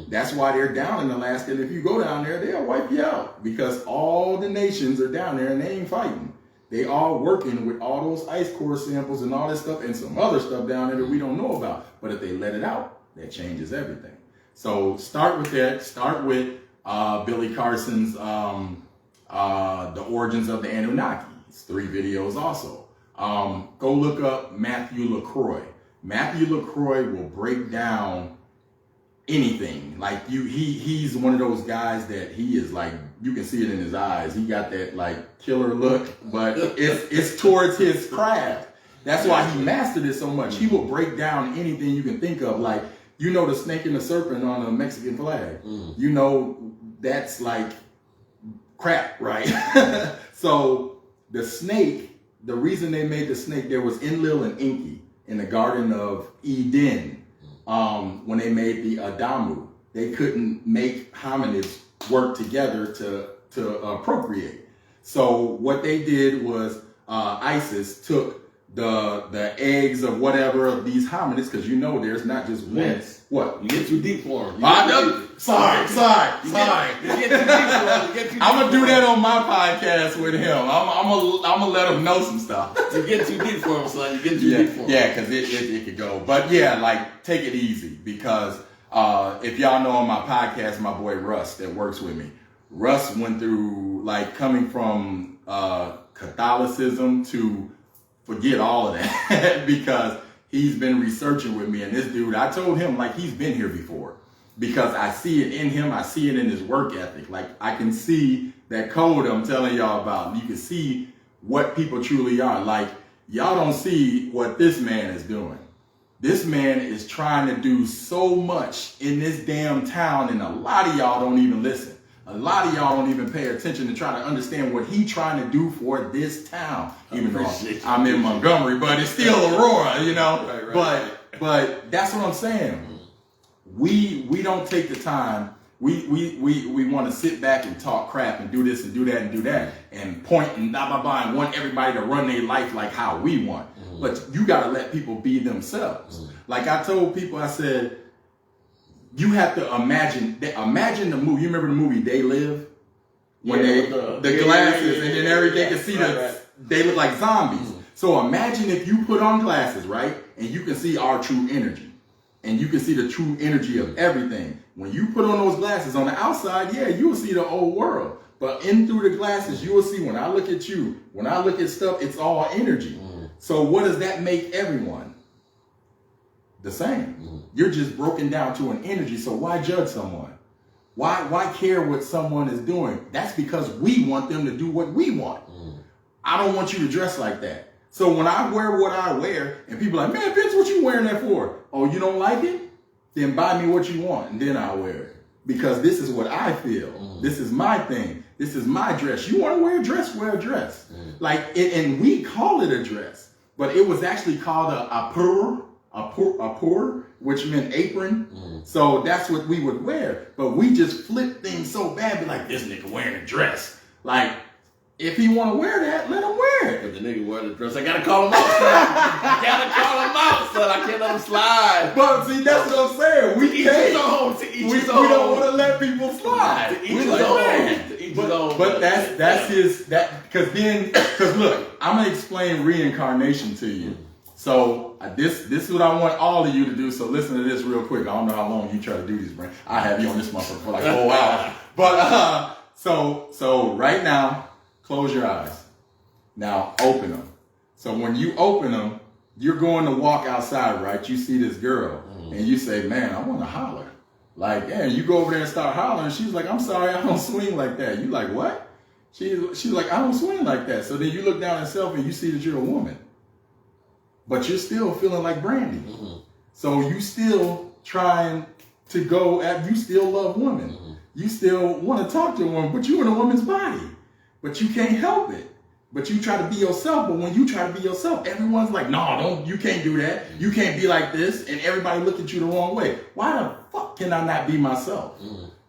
That's why they're down in Alaska. And if you go down there, they'll wipe you out, because all the nations are down there and they ain't fighting. They all working with all those ice core samples and all this stuff and some other stuff down there that we don't know about. But if they let it out, that changes everything. So start with that. Start with Billy Carson's The Origins of the Anunnaki. It's 3 videos also. Go look up Matthew LaCroix. Matthew LaCroix will break down anything. Like he's one of those guys that he is like, you can see it in his eyes. He got that like killer look, but it's towards his craft. That's why he mastered it so much. He will break down anything you can think of. Like, the snake and the serpent on a Mexican flag. That's like crap, right? So the snake, the reason they made the snake, there was Enlil and Enki in the Garden of Eden. When they made the Adamu, they couldn't make hominids work together to procreate. So what they did was Isis took the eggs of whatever of these hominids, because there's not just one.
Yes.
What?
You get too deep for them.
Sorry. I'm gonna do that on my podcast with him. I'm gonna let him know some stuff.
You get too deep for him, son. You get too deep for him.
Yeah, because it could go. But yeah, like, take it easy, because if y'all know on my podcast, my boy Russ that works with me, Russ went through, like, coming from Catholicism to forget all of that because he's been researching with me. And this dude, I told him, like, he's been here before, because I see it in him. I see it in his work ethic. Like, I can see that code I'm telling y'all about. You can see what people truly are. Like, y'all don't see what this man is doing. This man is trying to do so much in this damn town, and a lot of y'all don't even listen. A lot of y'all don't even pay attention to try to understand what he's trying to do for this town. Even though I'm in Montgomery, but it's still Aurora, you know. Right. But that's what I'm saying. we don't take the time. We want to sit back and talk crap and do this and do that and do that and point and blah blah blah and want everybody to run their life like how we want. But you got to let people be themselves. Like I told people, I said, you have to imagine the movie. You remember the movie They Live? When the glasses and then everything can see they look like zombies. So imagine if you put on glasses, right? And you can see our true energy. And you can see the true energy of everything. When you put on those glasses on the outside, yeah, you will see the old world. But in through the glasses, you will see when I look at you, when I look at stuff, it's all energy. So what does that make everyone? The same. You're just broken down to an energy. So why judge someone? Why care what someone is doing? That's because we want them to do what we want. I don't want you to dress like that. So when I wear what I wear, and people are like, man, Vince, what you wearing that for? Oh, you don't like it? Then buy me what you want, and then I'll wear it. Because this is what I feel. This is my thing. This is my dress. You want to wear a dress? Wear a dress. And we call it a dress. But it was actually called a pur, which meant apron. So that's what we would wear. But we just flip things so bad, be like, this nigga wearing a dress. Like, if he want to wear that, let him wear it.
But the nigga wear the dress. I gotta call him out, son. I gotta call him out, son. I can't let him slide.
But see, that's what I'm saying. We can't. We don't want to let people slide.
To each his own.
But because look, I'm gonna explain reincarnation to you. So this is what I want all of you to do. So listen to this real quick. I don't know how long you try to do this, Brent. I have you on this motherfucker for like 4 hours. But so right now, close your eyes. Now open them. So when you open them, you're going to walk outside, right? You see this girl, and you say, "Man, I want to holler." Like, yeah, you go over there and start hollering. She's like, "I'm sorry, I don't swing like that." You like, what? She's like, "I don't swing like that." So then you look down at yourself and you see that you're a woman. But you're still feeling like Brandy. So you still trying to go at, you still love women. You still want to talk to a woman, but you're in a woman's body. But you can't help it. But you try to be yourself. But when you try to be yourself, everyone's like, no, you can't do that. You can't be like this. And everybody look at you the wrong way. Why the fuck can I not be myself?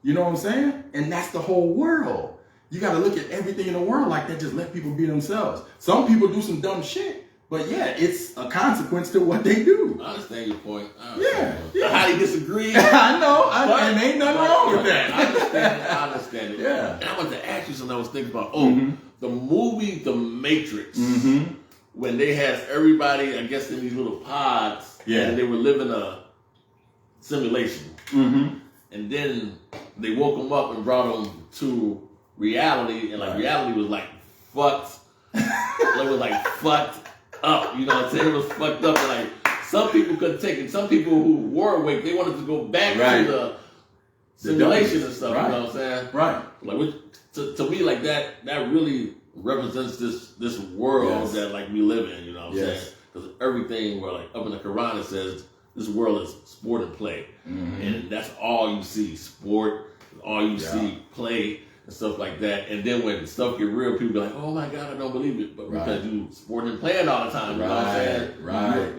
You know what I'm saying? And that's the whole world. You got to look at everything in the world like that. Just let people be themselves. Some people do some dumb shit. But yeah, it's a consequence to what they do.
I understand your point.
Yeah.
How do you disagree?
I know. And ain't nothing wrong with that.
I understand it.
Yeah.
And I want to ask you something. I was thinking about, the movie The Matrix, when they had everybody, I guess, in these little pods, and they were living a simulation. And then they woke them up and brought them to reality, and like reality was like fucked. It was like fucked up, you know what I'm saying? It was fucked up, and like some people couldn't take it. Some people who were awake, they wanted to go back to the simulation and stuff. You know what I'm saying?
Right.
Like to me, like that really represents this world that like we live in. You know what I'm saying? Because everything, where like up in the Quran it says this world is sport and play, and that's all you see: sport, all you see, play. And stuff like that, and then when stuff get real, people be like, "Oh my God, I don't believe it," but because you sporting and playing all the time, you know what I'm saying?
Right.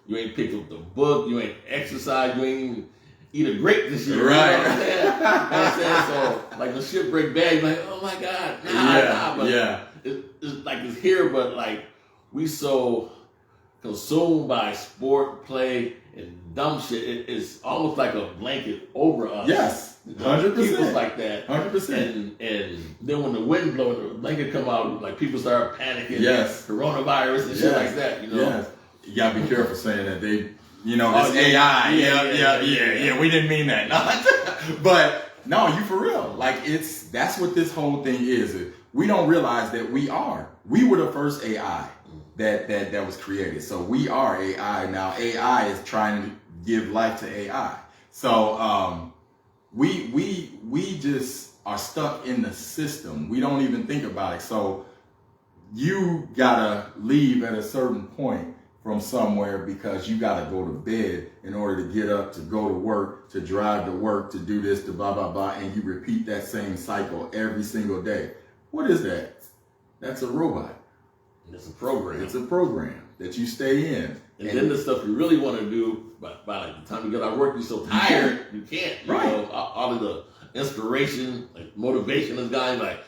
You ain't picked up the book, you ain't exercised, you ain't even eat a grape this year,
right?
You know what I'm saying? You know what I'm saying? So like the shit break bad, you're like, "Oh my God, nah." But it's like it's here, but like we so consumed by sport, play, and dumb shit. It's almost like a blanket over us.
Yes. 100%.
People's like that.
100%.
And then when the wind blows, the blanket come out, like people start panicking.
Yes.
Coronavirus and shit like that, you know?
Yes. You gotta be careful saying that they, you know, this AI. Yeah. We didn't mean that. But no, you for real. Like that's what this whole thing is. We don't realize that we were the first AI that was created. So we are AI now. AI is trying to give life to AI. So we just are stuck in the system. We don't even think about it. So you gotta leave at a certain point from somewhere because you gotta go to bed in order to get up, to go to work, to drive to work, to do this, to blah, blah, blah. And you repeat that same cycle every single day. What is that? That's a robot.
It's a program.
It's a program that you stay in.
And then the stuff you really want to do, by like the time you get out of work, you're so tired, you can't. You know, all of the inspiration, like motivation is gone. Like,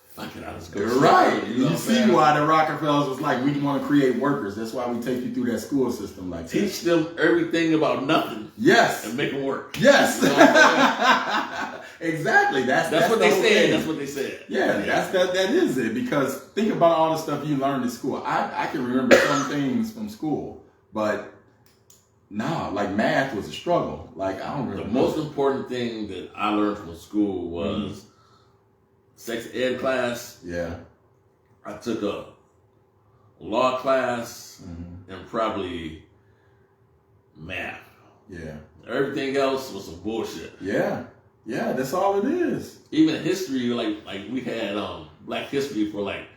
fuck it, I just go.
Right. You see why the Rockefellers was like, we want to create workers. That's why we take you through that school system like that.
Teach them everything about nothing.
Yes.
And make them work.
Yes. You know exactly. That's
what they said. That's what they said.
Yeah, that is it. Because think about all the stuff you learned in school. I can remember some things from school, but like math was a struggle. Like I don't remember.
The most important thing that I learned from school was sex ed class.
Yeah.
I took a law class and probably math.
Yeah.
Everything else was some bullshit.
Yeah. Yeah, that's all it is.
Even history, like we had Black history for like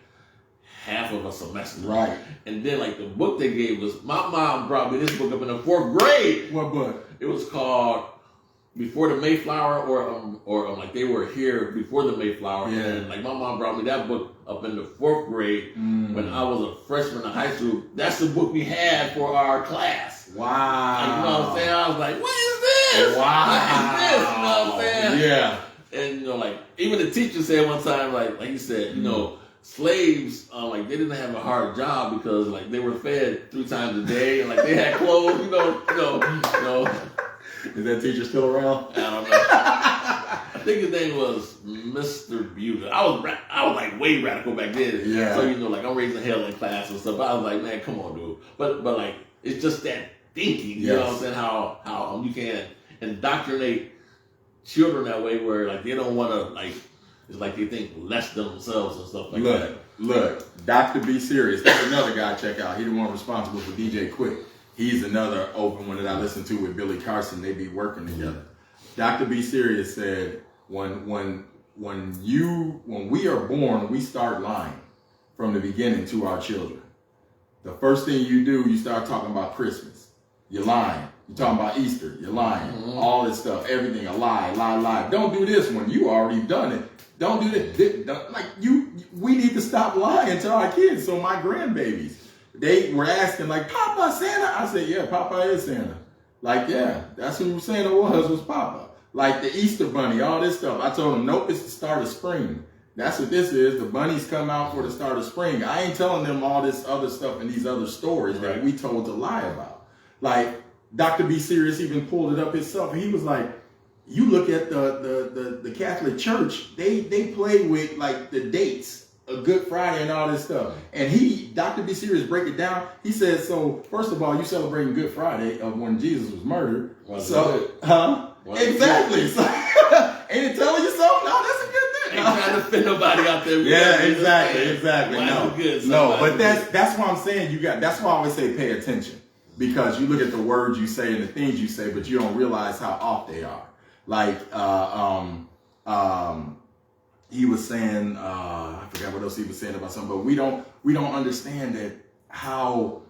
half of a semester.
Right.
And then like the book they gave us, my mom brought me this book up in the 4th grade.
What book?
It was called Before the Mayflower, or like they were here before the Mayflower.
Yeah.
And like my mom brought me that book up in the 4th grade when I was a freshman in high school. That's the book we had for our class.
Wow.
And you know what I'm saying? I was like, what is this?
Wow.
What is this? You know what I'm saying?
Yeah.
And you know, like even the teacher said one time, like you said, you know, slaves, like they didn't have a hard job because like they were fed 3 times a day and like they had clothes, you know.
Is that teacher still around?
I don't know. I think his name was Mr. Buter. I was like way radical back then.
Yeah.
So you know, like I'm raising hell in class and stuff. I was like, man, come on, dude. But like it's just that thinking. You know what I'm saying? How you can indoctrinate children that way, where like they don't want to like. It's like they think less than themselves and stuff like that.
Look, Dr. Be Serious. That's another guy. Check out. He the one responsible for DJ Quick. He's another open one that I listen to with Billy Carson. They be working together. Dr. Be Serious said, when we are born, we start lying from the beginning to our children. The first thing you do, you start talking about Christmas. You're lying. You're talking about Easter. You're lying. All this stuff, everything, a lie. Don't do this one. You already done it. Don't do this. Like we need to stop lying to our kids. So my grandbabies, they were asking like, Papa, Santa? I said, yeah, Papa is Santa. Like, yeah, that's who Santa was Papa. Like the Easter bunny, all this stuff. I told them, nope, it's the start of spring. That's what this is. The bunnies come out for the start of spring. I ain't telling them all this other stuff and these other stories that we told to lie about. Like Dr. Be Serious even pulled it up himself. And he was like, you look at the Catholic Church, they play with like the dates of Good Friday and all this stuff. And Dr. Be Serious break it down. He said, so first of all, you celebrating Good Friday of when Jesus was murdered. Exactly. So, ain't it telling you something? No, that's a good thing.
Ain't trying to fit nobody out there.
Yeah, exactly. No, but that's why I'm saying that's why I always say pay attention. Because you look at the words you say and the things you say, but you don't realize how off they are. Like, he was saying, I forgot what else he was saying about something, but we don't understand that how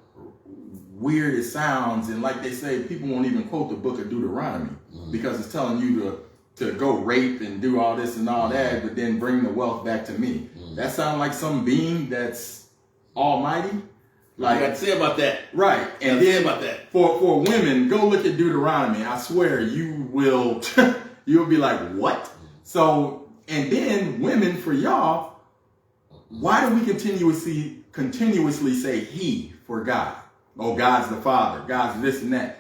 weird it sounds. And like they say, people won't even quote the book of Deuteronomy because it's telling you to go rape and do all this and all that, but then bring the wealth back to me. That sounds like some being that's almighty.
Like, I got to say about that.
Right. And then about that. For women, go look at Deuteronomy. I swear you will, you'll be like, what? So, and then women, for y'all, why do we continuously say he for God? Oh, God's the Father. God's this and that.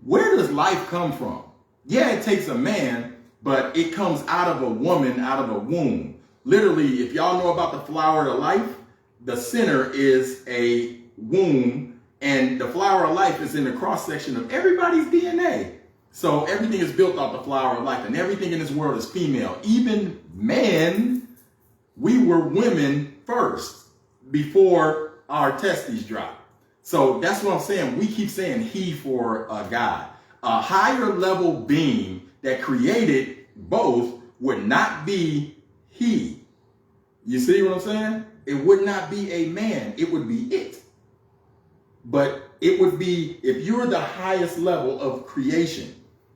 Where does life come from? Yeah, it takes a man, but it comes out of a woman, out of a womb. Literally, if y'all know about the flower of life, the center is a womb, and the flower of life is in the cross section of everybody's DNA. So everything is built off the flower of life, and everything in this world is female. Even men, we were women first before our testes dropped. So that's what I'm saying. We keep saying he for God. A higher level being that created both would not be he. You see what I'm saying? It would not be a man. It would be it. But it would be, if you're the highest level of creation,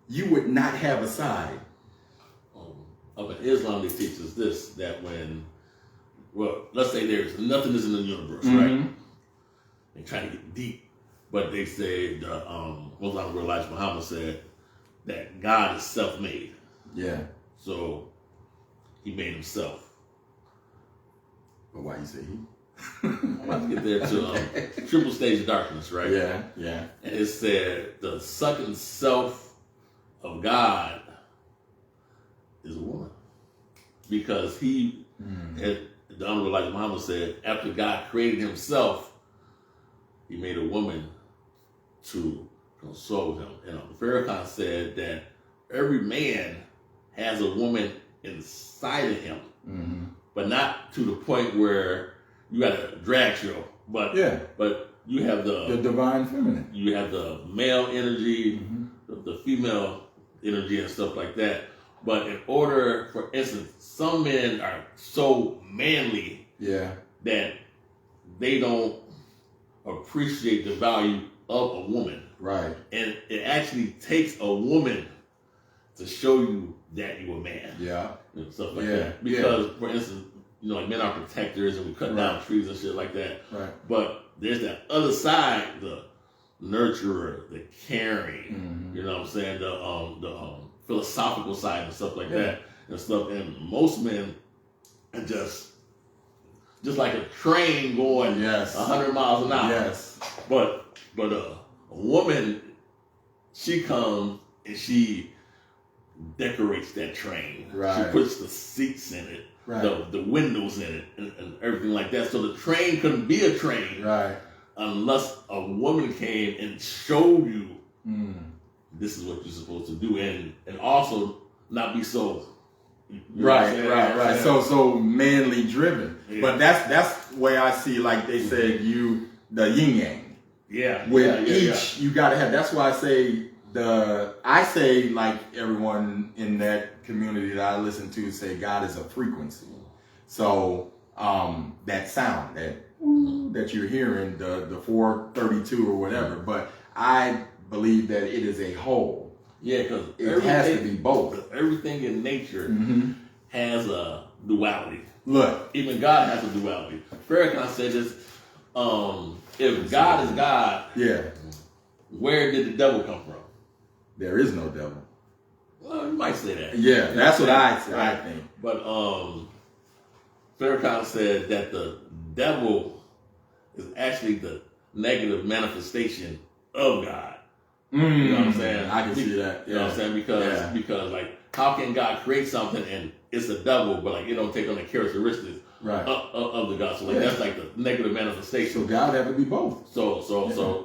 you would not have a side.
Up in Islam, they teach us this, that when, well, let's say there's nothing is in the universe, right? They try to get deep. but they said Muslim Elijah Muhammad said that God is self-made.
Yeah.
So he made himself.
But why you say he?
I'm about to get there to triple stage darkness, right?
Yeah, yeah. And
it said the second self of God is a woman. Because the Honorable Elijah Muhammad said, after God created himself, he made a woman to console him. And Farrakhan said that every man has a woman inside of him, but not to the point where you got a drag show. But you have the
divine feminine.
You have the male energy, the female energy, and stuff like that. But in order, for instance, some men are so manly that they don't appreciate the value of a woman.
Right.
And it actually takes a woman to show you that you're a man.
Yeah.
And stuff like that. Because, for instance, like men are protectors and we cut down trees and shit like that.
Right.
But there's that other side, the nurturer, the caring, you know what I'm saying? The philosophical side and stuff like that and stuff. And most men are just like a train going 100 miles an hour.
Yes.
But a woman, she comes and she decorates that train.
Right.
She puts the seats in it, the windows in it, and everything like that. So the train couldn't be a train unless a woman came and showed you this is what you're supposed to do, and also not be so
right. So manly driven. Yeah. But that's the way I see, like they said, the yin yang.
Yeah.
With each you gotta have. That's why I say like everyone in that community that I listen to say God is a frequency. So that sound that you're hearing, the 432 or whatever, but I believe that it is a whole.
Yeah, because
it has to be both.
Everything in nature has a duality.
Look,
even God has a duality. Farrakhan said this: if God is God, where did the devil come from?
There is no devil.
Well, you might say that.
Yeah, that's what I think.
But Farrakhan said that the devil is actually the negative manifestation of God. You know what I'm saying?
I can see that.
You know what I'm saying? Because like, how can God create something and it's a devil, but like it don't take on the characteristics of the God? So like that's like the negative manifestation.
So God have to be both.
So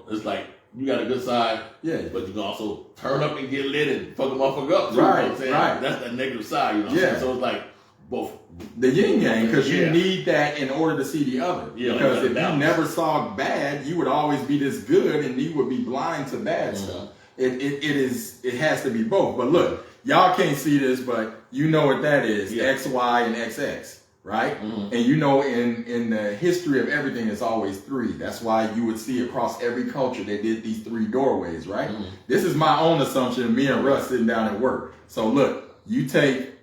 it's like you got a good side, but you can also turn up and get lit and fuck a motherfucker up. Too,
right,
you know what I'm saying?
Right.
That's the negative side. You know what I'm saying? So it's like both.
The yin yang, because you need that in order to see the other. Yeah, because if you never saw bad, you would always be this good, and you would be blind to bad stuff. It has to be both. But look, y'all can't see this, but you know what that is: X, Y, and XX, right? And you know, in the history of everything, it's always 3. That's why you would see across every culture they did these 3 doorways, right? This is my own assumption. Me and Russ sitting down at work. So look, you take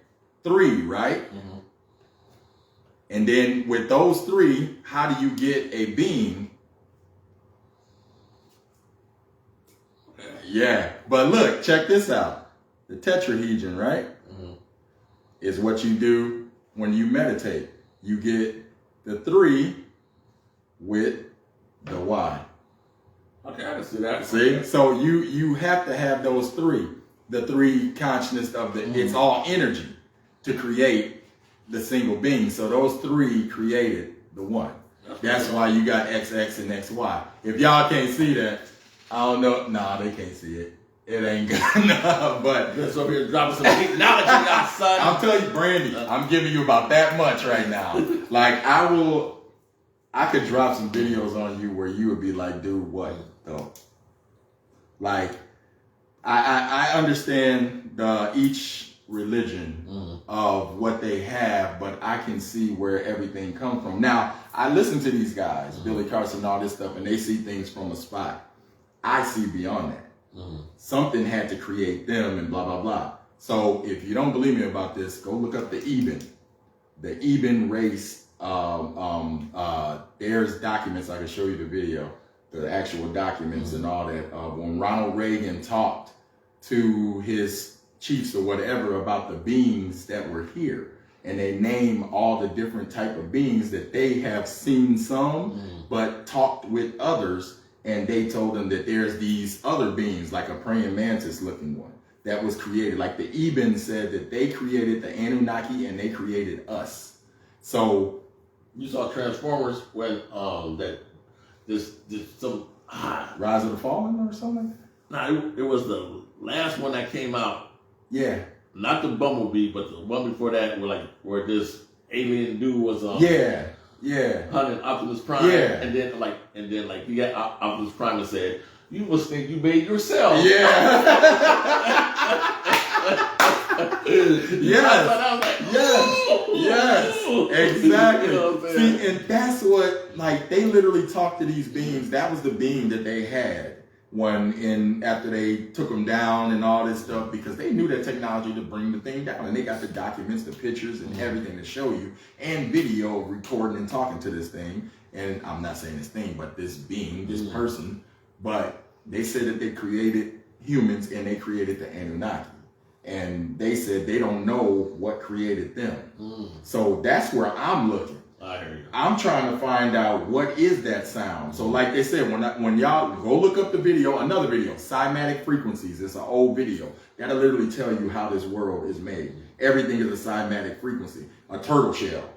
3, right? And then with those 3, how do you get a being? Yeah, but look, check this out. The tetrahedron, right? Is what you do when you meditate. You get the 3 with the Y.
Okay, I can see that.
See? So you have to have those 3. The 3 consciousness of it's all energy to create the single being. So those 3 created the 1. That's why you got XX and XY. If y'all can't see that, I don't know. Nah, they can't see it. It ain't good enough. But
just over here dropping some deep knowledge on y'all, son.
I'm telling you, Brandy, I'm giving you about that much right now. Like I could drop some videos on you where you would be like, dude, what though? Like, I understand each religion of what they have, but I can see where everything comes from. Now, I listen to these guys, Billy Carson and all this stuff, and they see things from a spot. I see beyond that. Something had to create them and blah, blah, blah. So if you don't believe me about this, go look up the Eben race. There's documents, I can show you the video, the actual documents and all that. When Ronald Reagan talked to his chiefs or whatever about the beings that were here, and they name all the different type of beings that they have seen some, but talked with others, and they told them that there's these other beings, like a praying mantis looking one, that was created. Like the Eben said that they created the Anunnaki and they created us. So
you saw Transformers when this some
Rise of the Fallen or something like that?
Nah, it was the last one that came out.
Yeah.
Not the Bumblebee, but the one before that, where this alien dude was hunting Optimus Prime, and then he got Optimus Prime and said, "You must think you made yourself."
Yeah. Yes, exactly.
You know what I'm
See, and that's what, like, they literally talked to these beings. That was the being that they had after they took them down and all this stuff, because they knew that technology to bring the thing down, and they got the documents, the pictures, and everything to show you, and video recording and talking to this thing. And I'm not saying this thing, but this being, this person, but they said that they created humans and they created the Anunnaki. And they said they don't know what created them. So that's where I'm looking.
I hear you.
I'm trying to find out what is that sound. So like they said, when y'all go look up the video, another video, cymatic frequencies. It's an old video. That'll literally tell you how this world is made. Everything is a cymatic frequency. A turtle shell.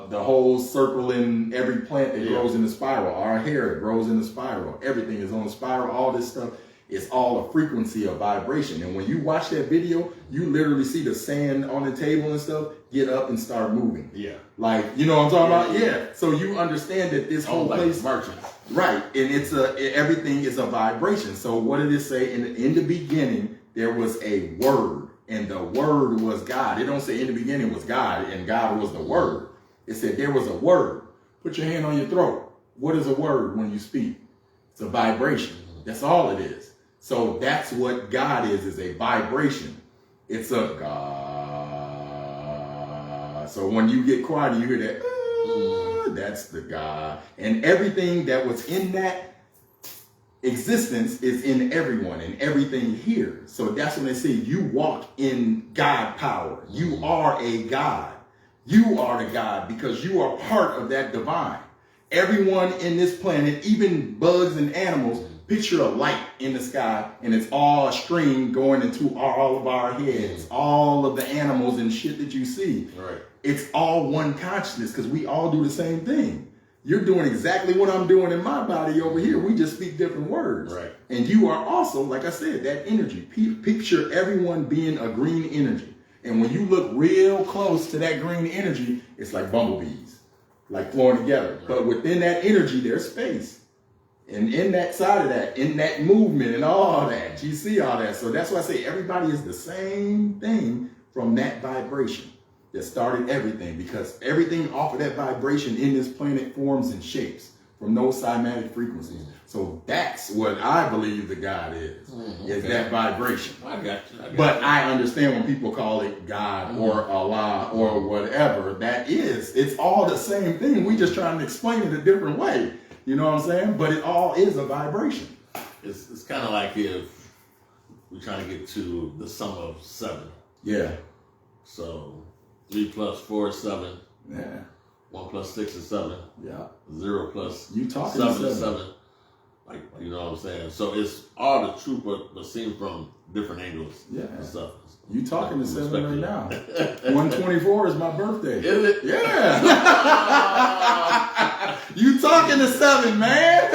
The whole circle in every plant that grows in a spiral. Our hair grows in a spiral. Everything is on a spiral. All this stuff. It's all a frequency of vibration. And when you watch that video, you literally see the sand on the table and stuff get up and start moving.
Yeah.
Like, you know what I'm talking about? Yeah. So you understand that this whole place,
merchant.
right? And everything is a vibration. So what did it say? In the beginning, there was a word, and the word was God. It don't say in the beginning was God, and God was the word. It said there was a word. Put your hand on your throat. What is a word when you speak? It's a vibration. That's all it is. So that's what God is a vibration. It's a God. So when you get quiet and you hear that, that's the God. And everything that was in that existence is in everyone and everything here. So that's when they say you walk in God power. You are a God. You are the God because you are part of that divine. Everyone in this planet, even bugs and animals, picture a light in the sky, and it's all a stream going into all of our heads, all of the animals and shit that you see.
Right.
It's all one consciousness because we all do the same thing. You're doing exactly what I'm doing in my body over here. We just speak different words.
Right.
And you are also, like I said, that energy. Picture everyone being a green energy. And when you look real close to that green energy, it's like bumblebees, like flowing together. Right. But within that energy, there's space. And in that side of that, in that movement and all that, you see all that. So that's why I say everybody is the same thing from that vibration that started everything, because everything off of that vibration in this planet forms and shapes from those cymatic frequencies. So that's what I believe the God is that vibration.
I got you.
But I understand when people call it God or Allah or whatever, it's all the same thing. We just trying to explain it a different way. You know what I'm saying? But it all is a vibration.
It's kind of like if we're trying to get to the sum of 7.
Yeah.
So 3 plus 4 is 7.
Yeah.
1 plus 6 is 7.
Yeah.
0 plus
you
7 is 7. Like, you know what I'm saying? So it's all the truth, but seen from different angles.
Yeah.
And stuff.
You talking to 7 right now. 124 is my birthday.
Is it?
Yeah. You talking to 7, man.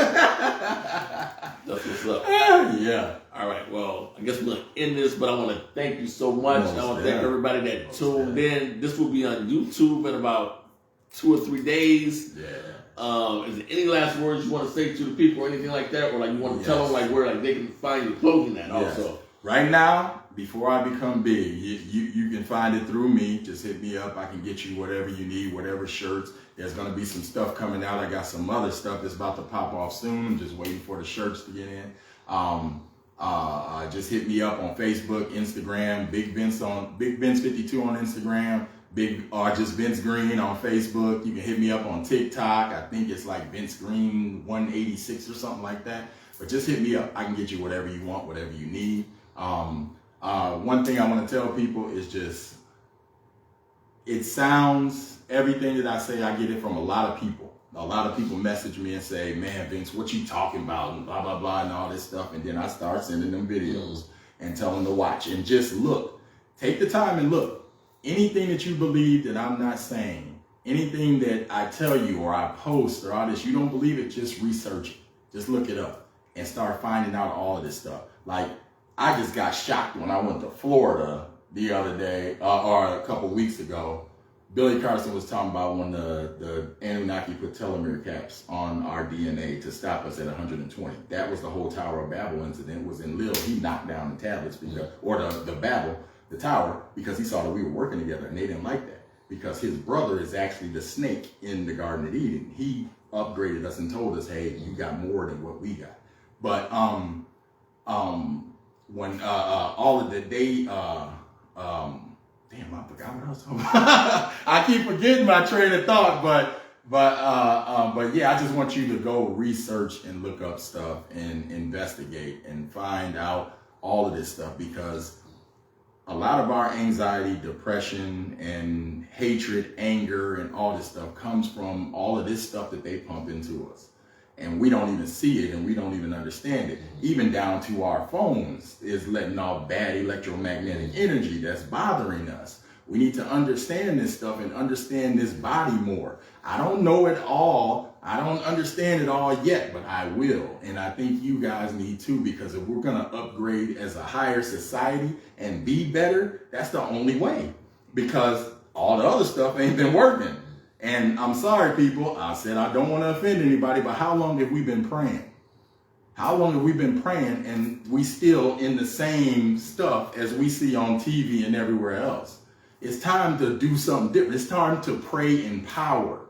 That's what's up.
Yeah.
All right. Well, I guess we're going to end this, but I want to thank you so much. I want to thank everybody that tuned in. This will be on YouTube in about 2 or 3 days.
Yeah.
Is there any last words you want to say to the people or anything like that? Or like you want to tell them like where like they can find your clothing at also?
Right now, before I become big, you can find it through me. Just hit me up. I can get you whatever you need, whatever shirts. There's going to be some stuff coming out. I got some other stuff that's about to pop off soon. I'm just waiting for the shirts to get in. Just hit me up on Facebook, Instagram, Big Vince 52 on Instagram, or just Vince Green on Facebook. You can hit me up on TikTok. I think it's like Vince Green 186 or something like that. But just hit me up. I can get you whatever you want, whatever you need. One thing I want to tell people is just, it sounds, everything that I say, I get it from a lot of people. A lot of people message me and say, man, Vince, what you talking about? And blah, blah, blah, and all this stuff. And then I start sending them videos and tell them to watch. And just look. Take the time and look. Anything that you believe that I'm not saying, anything that I tell you or I post or all this, you don't believe it, just research it. Just look it up and start finding out all of this stuff. Like, I just got shocked when I went to Florida the other day, or a couple weeks ago. Billy Carson was talking about when the Anunnaki put telomere caps on our DNA to stop us at 120. That was the whole Tower of Babel incident. Was in Lil. He knocked down the tablets because, or the tower, because he saw that we were working together, and they didn't like that because his brother is actually the snake in the Garden of Eden. He upgraded us and told us, hey, you got more than what we got. But when all of the day, damn, I forgot what I was talking about. I keep forgetting my train of thought, but yeah, I just want you to go research and look up stuff and investigate and find out all of this stuff, because a lot of our anxiety, depression, and hatred, anger, and all this stuff comes from all of this stuff that they pump into us. And we don't even see it, and we don't even understand it. Even down to our phones is letting off bad electromagnetic energy that's bothering us. We need to understand this stuff and understand this body more. I don't know it all. I don't understand it all yet, but I will. And I think you guys need to, because if we're going to upgrade as a higher society and be better, that's the only way. Because all the other stuff ain't been working. And I'm sorry, people, I said I don't want to offend anybody, but how long have we been praying? How long have we been praying and we still in the same stuff as we see on TV and everywhere else? It's time to do something different. It's time to pray in power,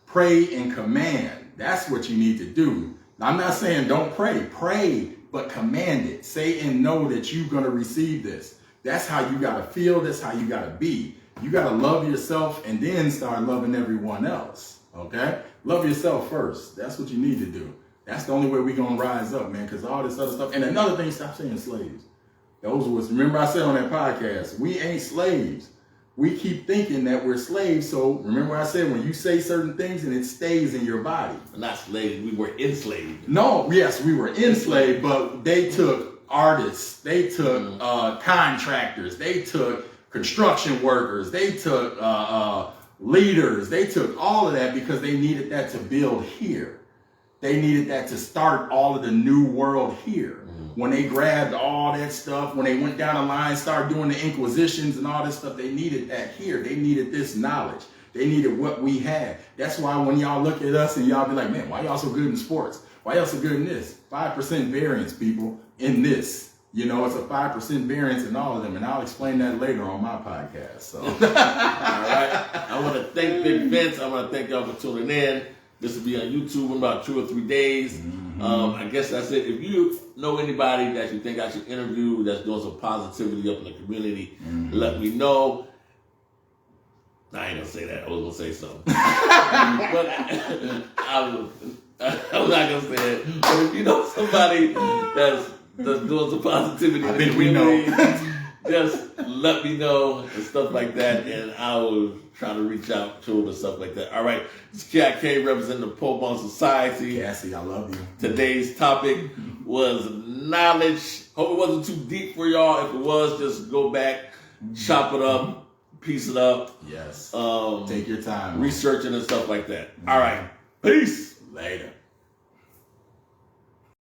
pray in command. That's what you need to do. I'm not saying don't pray. Pray, but command it. Say and know that you're going to receive this. That's how you got to feel. That's how you got to be. You got to love yourself and then start loving everyone else. Okay? Love yourself first. That's what you need to do. That's the only way we're going to rise up, man, because all this other stuff. And another thing, stop saying slaves. Those was, remember I said on that podcast, we ain't slaves. We keep thinking that we're slaves. So remember I said, when you say certain things and it stays in your body.
Not slaves, we were enslaved.
No, yes, we were enslaved, but they took artists, they took contractors, they took construction workers, they took leaders, they took all of that because they needed that to build here. They needed that to start all of the new world here. When they grabbed all that stuff, when they went down the line, started doing the inquisitions and all this stuff, they needed that here. They needed this knowledge. They needed what we had. That's why when y'all look at us and y'all be like, man, why y'all so good in sports? Why y'all so good in this? 5% variance, people, in this. You know, it's a 5% variance in all of them, and I'll explain that later on my podcast. So, all
right. I want to thank Big Vince. I want to thank y'all for tuning in. This will be on YouTube in about 2 or 3 days. I guess that's it. If you know anybody that you think I should interview that's doing some positivity up in the community, let me know. I ain't gonna say that. I was gonna say something, but I'm not gonna say it. But if you know somebody that's doing some positivity,
I think we know.
Just let me know and stuff like that, and I will try to reach out to them and stuff like that. All right, it's Cat K representing the POBUMS Society.
Cassie, I love you.
Today's topic was knowledge. Hope it wasn't too deep for y'all. If it was, just go back, chop it up, piece it up.
Yes. Take your time.
Researching and stuff like that. All right. Peace.
Later.